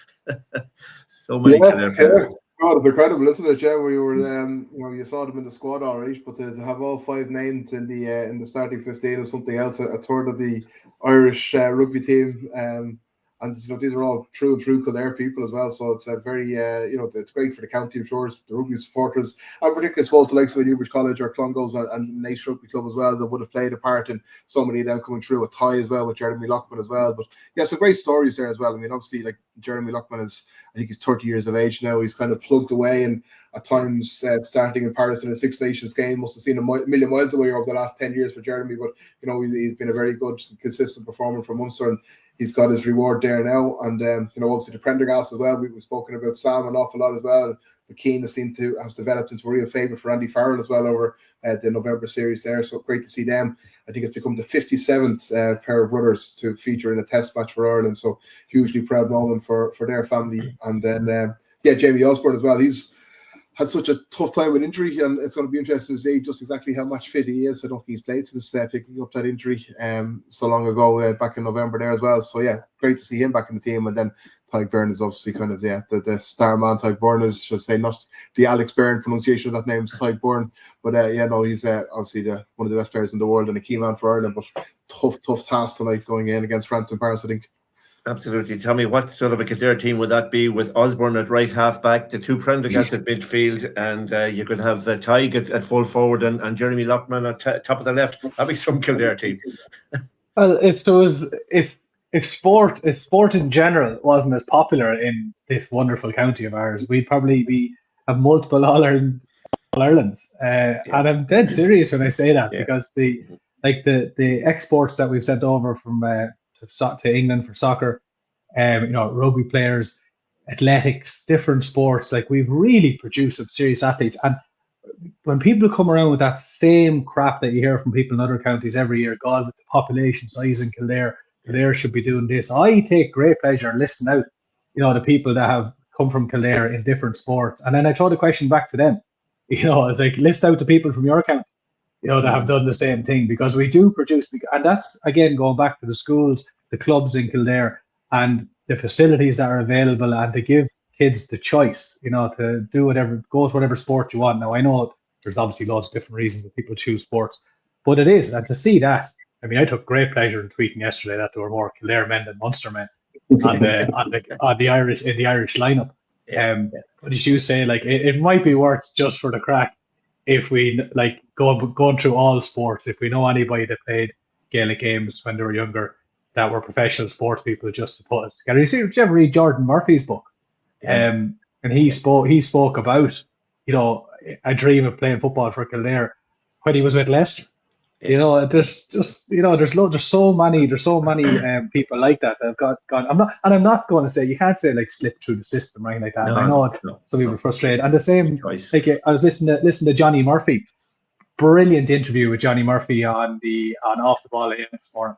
So many Kildare players. God, it's incredible, isn't it? Yeah, we were, you saw them in the squad already, but to have all 5 names in the starting 15 is something else. A third of the Irish rugby team, and these are all true and true Kildare people as well. So it's a very, it's great for the county, I'm sure, the rugby supporters, and particularly, I suppose, the likes of Newbridge College or Clongowes and Nace Rugby Club as well, that would have played a part in so many of them coming through. With Ty as well, with Jeremy Lockman as well. But yeah, some great stories there as well. I mean, obviously, like Jeremy Lockman is, I think he's 30 years of age now. He's kind of plugged away, and at times starting in Paris in a Six Nations game must have seen a million miles away over the last 10 years for Jeremy. But he's been a very good, consistent performer for Munster, and he's got his reward there now. And obviously the Prendergast as well. We've spoken about Sam an awful lot as well. McKean has developed into a real favourite for Andy Farrell as well over the November series there. So great to see them. I think it's become the 57th pair of runners to feature in a test match for Ireland. So hugely proud moment for their family. And then, Jamie Osborne as well. He's had such a tough time with injury, and it's going to be interesting to see just exactly how much fit he is. I don't think he's played since picking up that injury so long ago, back in November there as well. So yeah, great to see him back in the team. And then Tyke Byrne is obviously kind of the star man. Tyke Byrne is, should say, not the Alex Byrne pronunciation of that name, is Tyke Byrne, but he's obviously one of the best players in the world and a key man for Ireland. But tough task tonight going in against France in Paris, I think. Absolutely. Tell me, what sort of a Kildare team would that be, with Osborne at right half back, the two Prendergasts at midfield, and you could have Tyke at full forward and Jeremy Lockman at top of the left? That'd be some Kildare team. Well, if sport in general wasn't as popular in this wonderful county of ours, we'd probably have multiple All-Irelands. And I'm dead serious when I say that, because the exports that we've sent over from to England for soccer, rugby players, athletics, different sports, like, we've really produced some serious athletes. And when people come around with that same crap that you hear from people in other counties every year, God, with the population size in Kildare should be doing this. I take great pleasure in listening out, the people that have come from Kildare in different sports. And then I throw the question back to them. It's like, list out the people from your county, that have done the same thing, because we do produce. And that's, again, going back to the schools, the clubs in Kildare, and the facilities that are available, and to give kids the choice, to do whatever, go to whatever sport you want. Now, I know there's obviously lots of different reasons that people choose sports, but it is. And to see that, I mean, I took great pleasure in tweeting yesterday that there were more Kildare men than Munster men on the Irish lineup. But as you say, like, it might be worth, just for the crack, if we going through all sports, if we know anybody that played Gaelic games when they were younger, that were professional sports people, just to put it together. Did you ever read Jordan Murphy's book? And he spoke about, a dream of playing football for Kildare when he was with Leicester. There's so many people like that have gone. I'm not going to say, you can't say like slip through the system or anything like that. I know some people are frustrated. And the same, like, I was listening to Johnny Murphy, brilliant interview with Johnny Murphy on Off the Ball AM this morning,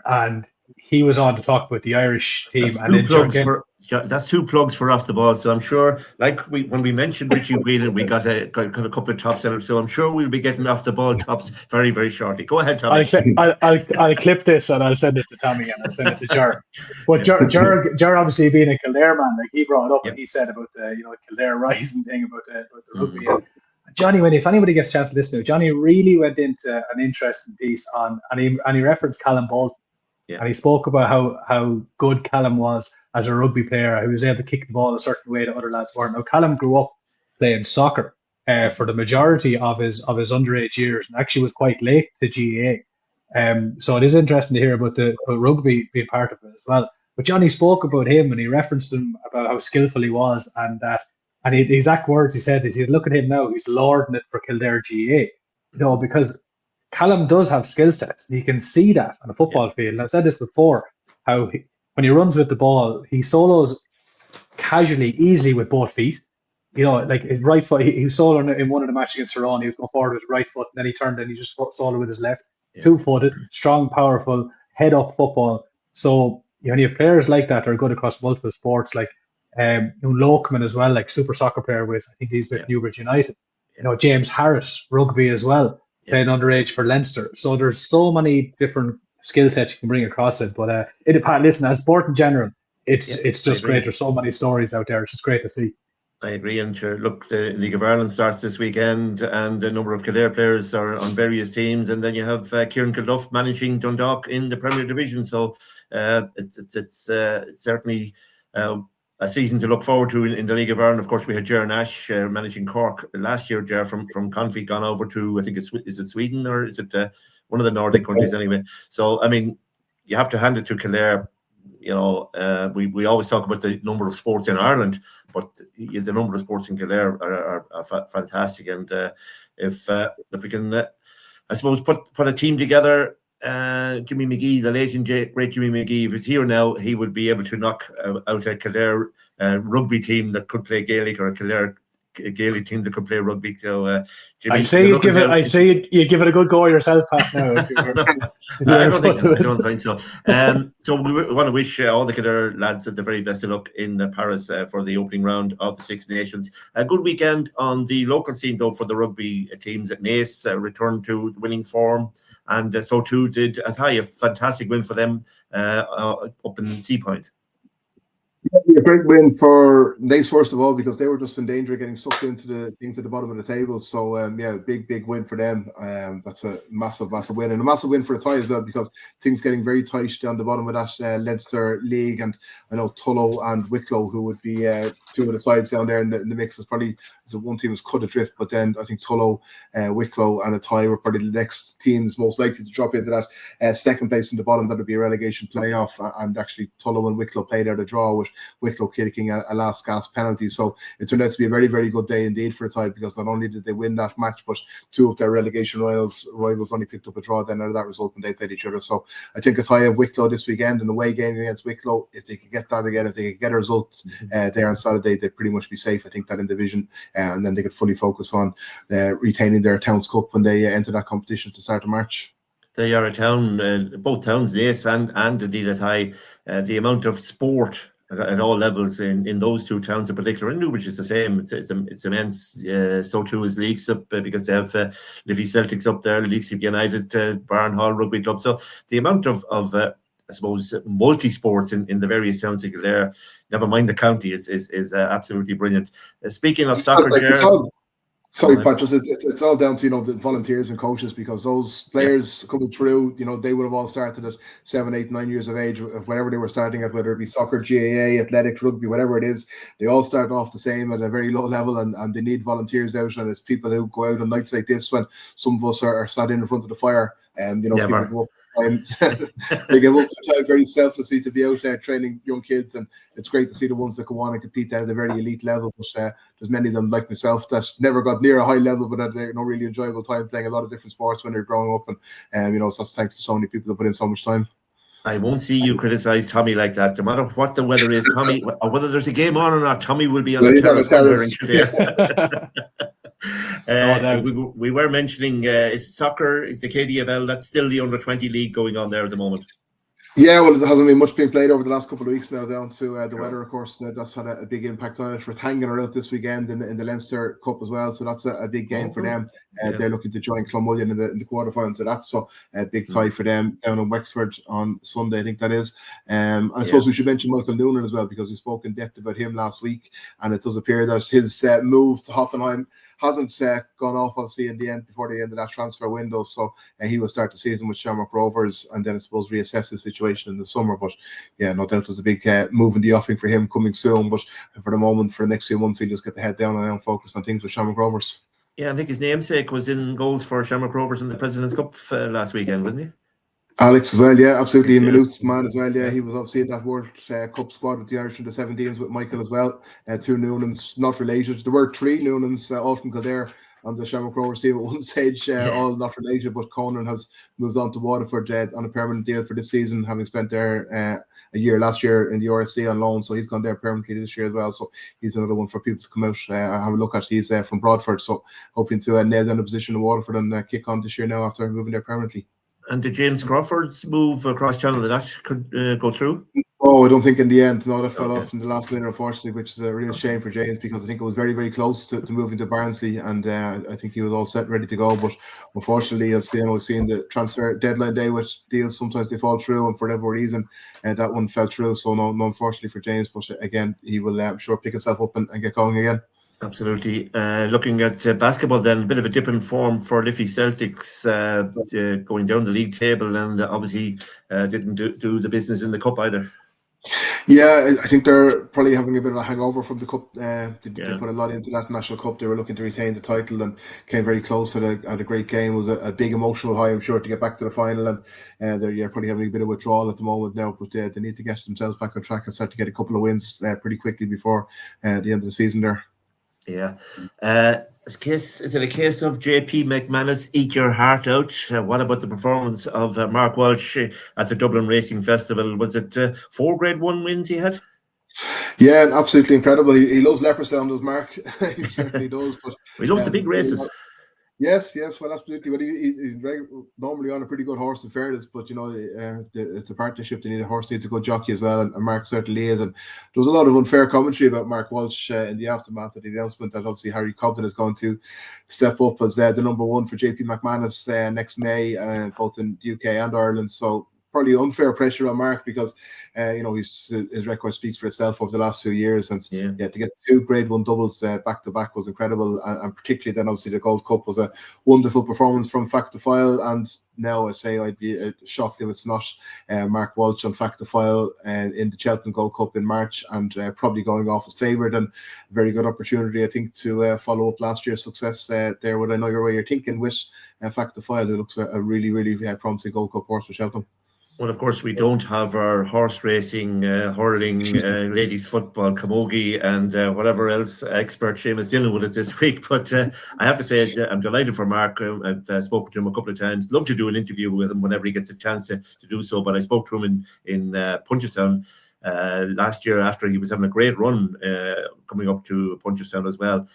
and he was on to talk about the Irish team. That's two plugs for Off the Ball. So I'm sure, when we mentioned Richie Whelan, we got a couple of tops out of it. So I'm sure we'll be getting Off the Ball tops very, very shortly. Go ahead, Tommy. I'll clip this and I'll send it to Tommy and I'll send it to Ger. But Ger obviously being a Kildare man, like, he brought it up and he said about the Kildare rising thing about the rugby. And Johnny, if anybody gets a chance to listen to it, Johnny really went into an interesting piece on, and he referenced Callum Bolton. And he spoke about how good Callum was as a rugby player. He was able to kick the ball a certain way that other lads weren't. Now, Callum grew up playing soccer for the majority of his underage years, and actually was quite late to GAA. So it is interesting to hear about rugby being part of it as well. But Johnny spoke about him, and he referenced him about how skillful he was, and the exact words he said is, "Look at him now; he's lording it for Kildare GAA." Because Callum does have skill sets. He can see that on a football field. And I've said this before, how when he runs with the ball, he solos casually, easily with both feet. Like his right foot, he soloed in one of the matches against Tyrone. He was going forward with his right foot, and then he turned and he just soloed with his left. Two-footed, strong, powerful, head-up football. So you have players like that that are good across multiple sports, like Lokeman as well, like super soccer player with, I think he's with Newbridge United. James Harris, rugby as well. Playing underage for Leinster. So there's so many different skill set you can bring across it. But Pat, listen, as sport in general, it's just great. There's so many stories out there. It's just great to see. I agree, and sure, look, the League of Ireland starts this weekend, and a number of Kildare players are on various teams, and then you have Kieran Kilduff managing Dundalk in the Premier Division. So it's certainly a season to look forward to in the League of Ireland. Of course, we had Ger Nash managing Cork last year. Ger from Confleet gone over to, I think is it Sweden, or is it one of the Nordic countries anyway? So I mean, you have to hand it to Kildare. You know, we always talk about the number of sports in Ireland, but the number of sports in Kildare are fantastic. And if we can, I suppose, put a team together, Jimmy McGee, the late and great Jimmy McGee, if he's here now, he would be able to knock out a Kildare rugby team that could play Gaelic, or a Kildare Gaelic team that could play rugby. So Jimmy, I say you give it a good go yourself, Pat. Now, I don't think so. So we want to wish all the Kildare lads the very best of luck in Paris for the opening round of the Six Nations. A good weekend on the local scene, though, for the rugby teams at Naas. Returned to winning form, and so too did Athy. A fantastic win for them up in Sea Point. A great win for Naas, first of all, because they were just in danger of getting sucked into the things at the bottom of the table. So big win for them. That's a massive win, and a massive win for Athy as well, because things getting very tight down the bottom of that Leinster League. And I know Tullow and Wicklow, who would be two of the sides down there in the mix, is probably one team was cut adrift. But then I think Tullow, Wicklow, and Athy were probably the next teams most likely to drop into that second place in the bottom. That would be a relegation playoff. And actually, Tullow and Wicklow played out a draw with Wicklow kicking a last gasp penalty. So it turned out to be a very, very good day indeed for Athy, because not only did they win that match, but two of their relegation rivals only picked up a draw then out of that result when they played each other. So I think Athy have Wicklow this weekend, an away game against Wicklow. If they could get that again, if they could get a result there on Saturday, they'd pretty much be safe, I think, that in division, and then they could fully focus on retaining their Towns Cup when they enter that competition to start of March. They are a town, both towns, Naas and indeed Athy. The amount of sport at all levels in those two towns in particular, and Newbridge is the same. It's immense. So too is Leagues Up, because they have Liffey Celtics up there, Leagues Up United, Barn Hall Rugby Club. So the amount of I suppose multi-sports in the various towns in Kildare, never mind the county, is absolutely brilliant. Speaking of soccer, sorry, Pat, just it's all down to the volunteers and coaches, because those players coming through, they would have all started at 7, 8, 9 years of age, whatever they were starting at, whether it be soccer, GAA, athletics, rugby, whatever it is. They all start off the same at a very low level, and they need volunteers out, and it's people who go out on nights like this when some of us are sat in front of the fire, and people go up. They give up their time very selflessly to be out there training young kids, and it's great to see the ones that go on and compete at a very elite level. But there's many of them like myself that never got near a high level, but had a really enjoyable time playing a lot of different sports when they're growing up, and so thanks to so many people that put in so much time. I won't see you criticise Tommy like that. No matter what the weather is, Tommy, or whether there's a game on or not, Tommy will be on the terrace. We were mentioning is soccer, the KDFL, that's still the under-20 league going on there at the moment. Yeah, well, there hasn't been much being played over the last couple of weeks now, down to the weather, of course. That's had a big impact on it. Rathangan are out this weekend in the Leinster Cup as well, so that's a big game for them. They're looking to join Clonmullion in the quarterfinals of that, so a big tie for them down in Wexford on Sunday, I think that is. And I suppose we should mention Michael Noonan as well, because we spoke in depth about him last week, and it does appear that his move to Hoffenheim hasn't gone off, obviously, in the end, before the end of that transfer window. So he will start the season with Shamrock Rovers, and then I suppose reassess the situation in the summer. But yeah, no doubt there's a big move in the offing for him coming soon. But for the moment, for the next few months, he'll just get the head down and focus on things with Shamrock Rovers. Yeah, I think his namesake was in goals for Shamrock Rovers in the President's Cup last weekend, wasn't he? Alex as well, yeah, absolutely. A Malou's man as well, yeah. He was obviously in that World Cup squad with the Irish under 17s with Michael as well. Two Noonans, not related. There were three Noonans, all from Kildare, on the Shamrock Rovers team at one stage, all not related. But Conan has moved on to Waterford on a permanent deal for this season, having spent there a year last year in the RSC on loan. So he's gone there permanently this year as well. So he's another one for people to come out have a look at. He's from Broadford, so hoping to nail down a position in Waterford and kick on this year now after moving there permanently. And did James Crawford's move across channel, that could go through? No, I don't think in the end. No, that fell Okay. off in the last minute, unfortunately, which is a real shame for James, because I think it was very, very close to moving to Barnsley, and I think he was all set and ready to go. But unfortunately, as you know, seeing the transfer deadline day with deals, sometimes they fall through, and for whatever reason, that one fell through. So no, unfortunately for James, but again, he will, I'm sure, pick himself up and get going again. Absolutely. Looking at basketball then, a bit of a dip in form for Liffey Celtics, going down the league table, and obviously didn't do the business in the cup either. Yeah, I think they're probably having a bit of a hangover from the cup. They put a lot into that National Cup. They were looking to retain the title and came very close at a great game. It was a big emotional high, I'm sure, to get back to the final. And they're probably having a bit of withdrawal at the moment now, but they need to get themselves back on track and start to get a couple of wins pretty quickly before the end of the season there. Yeah. Is it a case of JP McManus eat your heart out? What about the performance of Mark Walsh at the Dublin Racing Festival? Was it 4 Grade 1 wins he had? Yeah, absolutely incredible. He loves Leopardstown, does Mark? He certainly does. But he loves the big races. Yes, well, absolutely. But he's normally on a pretty good horse, in fairness. But it's a partnership. They need a horse, needs a good jockey as well, and Mark certainly is. And there was a lot of unfair commentary about Mark Walsh in the aftermath of the announcement that obviously Harry Cobden is going to step up as the number one for JP McManus next May, both in the UK and Ireland. So probably unfair pressure on Mark, because his record speaks for itself over the last 2 years, and to get 2 Grade 1 doubles back to back was incredible, and particularly then obviously the Gold Cup was a wonderful performance from Fact to File. And now I say I'd be shocked if it's not Mark Walsh on Fact to File in the Cheltenham Gold Cup in March, and probably going off as favoured, and a very good opportunity I think to follow up last year's success there with I Know Your Way You're Thinking with Fact to File, who looks a really, really promising Gold Cup horse for Cheltenham. Well, of course, we don't have our horse racing, hurling, ladies football, camogie, and whatever else expert Seamus Dillon with us this week. But I have to say, I'm delighted for Mark. I've spoken to him a couple of times. Love to do an interview with him whenever he gets a chance to do so. But I spoke to him in Punchestown last year after he was having a great run coming up to Punchestown as well.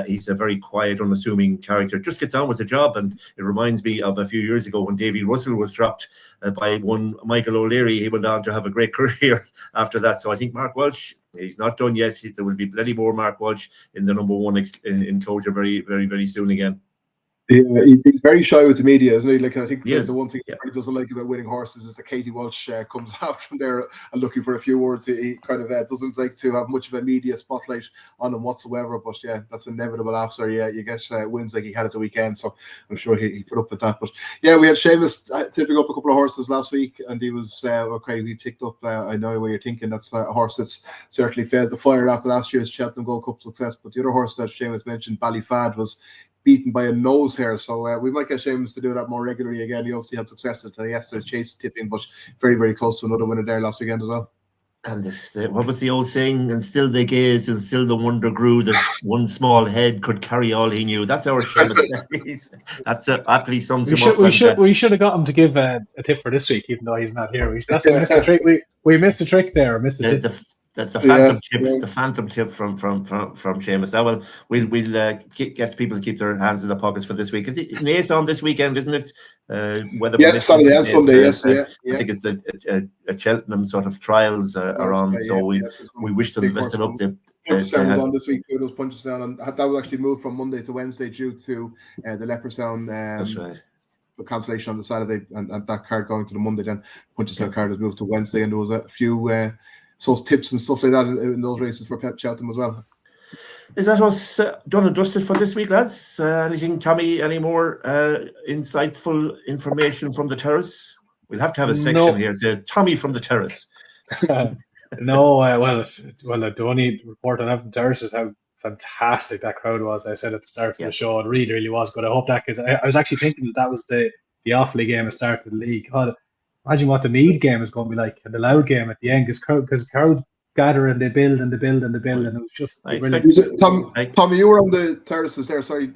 He's a very quiet, unassuming character, just gets on with the job, and it reminds me of a few years ago when Davy Russell was dropped by one Michael O'Leary. He went on to have a great career after that. So I think Mark Walsh, he's not done yet. There will be plenty more Mark Walsh in the number one enclosure very, very, very soon again. Yeah, he's very shy with the media, isn't he? Like, I think the one thing he doesn't like about winning horses is that Katie Walsh comes out from there and looking for a few words. He kind of doesn't like to have much of a media spotlight on him whatsoever. But yeah, that's inevitable after you get wins like he had at the weekend. So I'm sure he put up with that. But yeah, we had Seamus tipping up a couple of horses last week, and he was okay. We picked up I Know What You're Thinking. That's a horse that's certainly failed to fire after last year's Cheltenham Gold Cup success. But the other horse that Seamus mentioned, Ballyfad, was beaten by a nose hair, so we might get Seamus to do that more regularly again. He obviously had success at yesterday's chase tipping, but very, very close to another winner there last weekend as well. And this, what was the old saying? And still they gazed, and still the wonder grew that one small head could carry all he knew. That's our Seamus. That's aptly sums him up. We should have got him to give a tip for this week, even though he's not here. We missed a trick. We missed a trick there. The phantom tip, the phantom tip from Seamus. Well, we'll get people to keep their hands in their pockets for this week. Is it Nace on this weekend, isn't it? Saturday and Sunday. Yes, I think it's a Cheltenham sort of trials are on. So we wish them the best of luck. Punchestown was on this week. It was Punchestown, and that was actually moved from Monday to Wednesday due to the Leopardstown. That's right. The cancellation on the Saturday, and that card going to the Monday. Then Punchestown card was moved to Wednesday, and there was a few. So tips and stuff like that in those races for Cheltenham as well. Is that us done and dusted for this week, lads? Anything, Tommy? Any more insightful information from the terrace? We'll have to have a section here. Say Tommy from the terrace. No, well, the only report I have from terrace is how fantastic that crowd was. I said at the start of the show, it really, really was good. I hope that, because I was actually thinking that was the Offaly game at the start of the league. God, imagine what the Mead game is going to be like, and the Louth game at the end, because crowds gather and they build and they build and they build, and it was just brilliant. Tommy, you were on the terraces there. Sorry,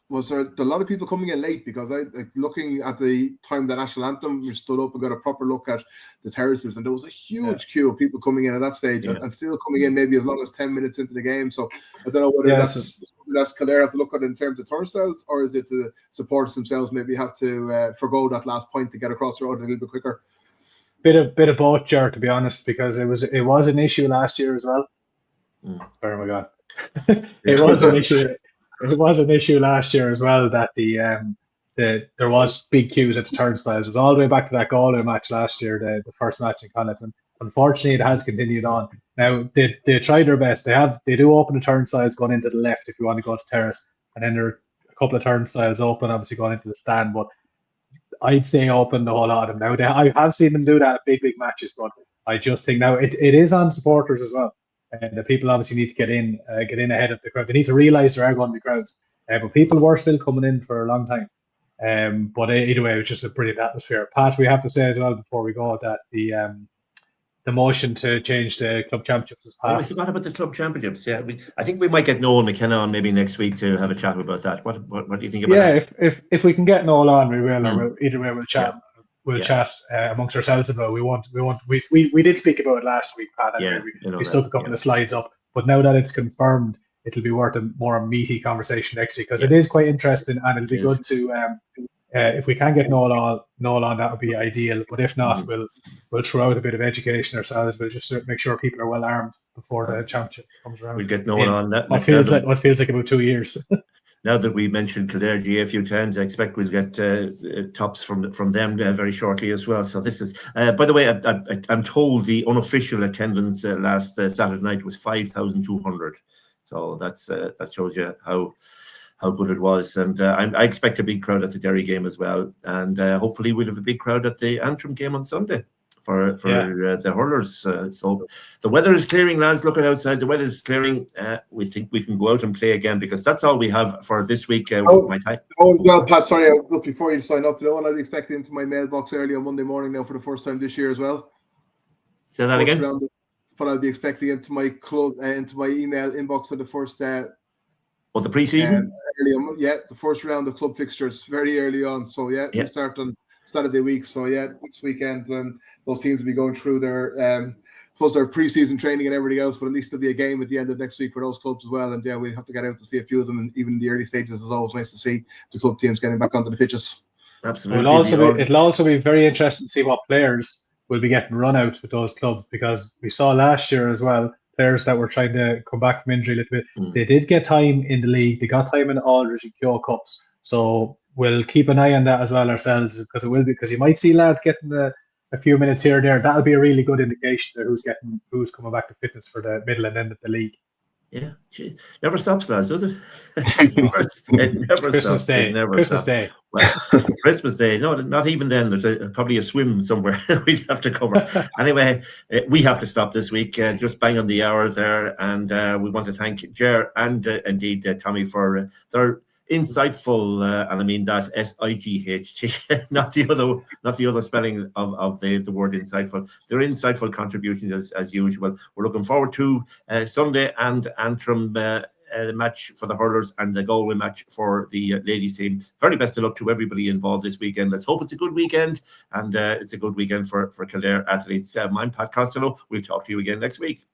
was there a lot of people coming in late? Because looking at the time the national anthem, we stood up and got a proper look at the terraces, and there was a huge queue of people coming in at that stage, and still coming in maybe as long as 10 minutes into the game. So I don't know whether that's Kildare have to look at in terms of turnstiles, or is it the supporters themselves maybe have to forgo that last point to get across the road a little bit quicker? bit of both, Jar, to be honest, because it was an issue last year as well. Oh my God. It was an issue. It was an issue last year as well that there was big queues at the turnstiles. It was all the way back to that Galway match last year, the first match in Connacht, and unfortunately it has continued on. Now they try their best. They do open the turnstiles going into the left if you want to go to terrace, and then there are a couple of turnstiles open, obviously going into the stand. But I'd say open the whole lot of them now. I have seen them do that at big matches, but I just think now it is on supporters as well. And the people obviously need to get in ahead of the crowd. They need to realise there are going to be crowds. But people were still coming in for a long time. But either way, it was just a brilliant atmosphere. Pat, we have to say as well before we go that the motion to change the club championships is passed. We forgot about the club championships. Yeah, I think we might get Noel McKenna on maybe next week to have a chat about that. What do you think about that? Yeah, if we can get Noel on, we will. Or either way, we'll chat. Yeah. We'll chat amongst ourselves about it. We did speak about it last week, Pat. We stuck a couple of slides up, but now that it's confirmed, it'll be worth a more meaty conversation next week because it is quite interesting, and it'll be good to if we can get Noel on, that would be ideal. But if not, we'll throw out a bit of education ourselves. We'll just make sure people are well armed before the championship comes around. We'll get Noel on that. What feels like about 2 years. Now that we mentioned Kildare GA a few times, I expect we'll get tops from them very shortly as well. So this is, by the way, I'm told the unofficial attendance last Saturday night was 5,200. So that shows you how good it was. And I expect a big crowd at the Derry game as well. And hopefully we'll have a big crowd at the Antrim game on Sunday for the hurlers. So the weather is clearing, lads. Looking outside, the weather is clearing. We think we can go out and play again because that's all we have for this week. My time. Well, Pat, sorry, before you sign off, I'll be expecting into my mailbox early on Monday morning now for the first time this year as well. Say that again. But I'll be expecting into my club into my email inbox for the first. The pre-season. The first round of club fixtures very early on. So we start on Saturday week. So this weekend, and those teams will be going through their their pre-season training and everything else. But at least there'll be a game at the end of next week for those clubs as well. And we have to get out to see a few of them. And even in the early stages, it's always nice to see the club teams getting back onto the pitches. Absolutely. It'll also be very interesting to see what players will be getting run out with those clubs, because we saw last year as well players that were trying to come back from injury a little bit. They did get time in the league. They got time in Aldridge and Kyo Cups. So we'll keep an eye on that as well ourselves, because you might see lads getting a few minutes here or there. That'll be a really good indication of who's coming back to fitness for the middle and end of the league. Yeah, geez. Never stops, lads, does it? It never Christmas stops. Day. Christmas Day. Well, Christmas Day. No, not even then. There's probably a swim somewhere we'd have to cover. Anyway, we have to stop this week. Just bang on the hour there, and we want to thank Ger and indeed Tommy for their insightful, and I mean that SIGHT, not the other spelling of the word insightful. Their insightful contributions as usual. We're looking forward to Sunday and Antrim match for the hurlers and the Galway match for the ladies team. Very best of luck to everybody involved this weekend. Let's hope it's a good weekend, and it's a good weekend for Kildare athletes. I'm Pat Costello. We'll talk to you again next week.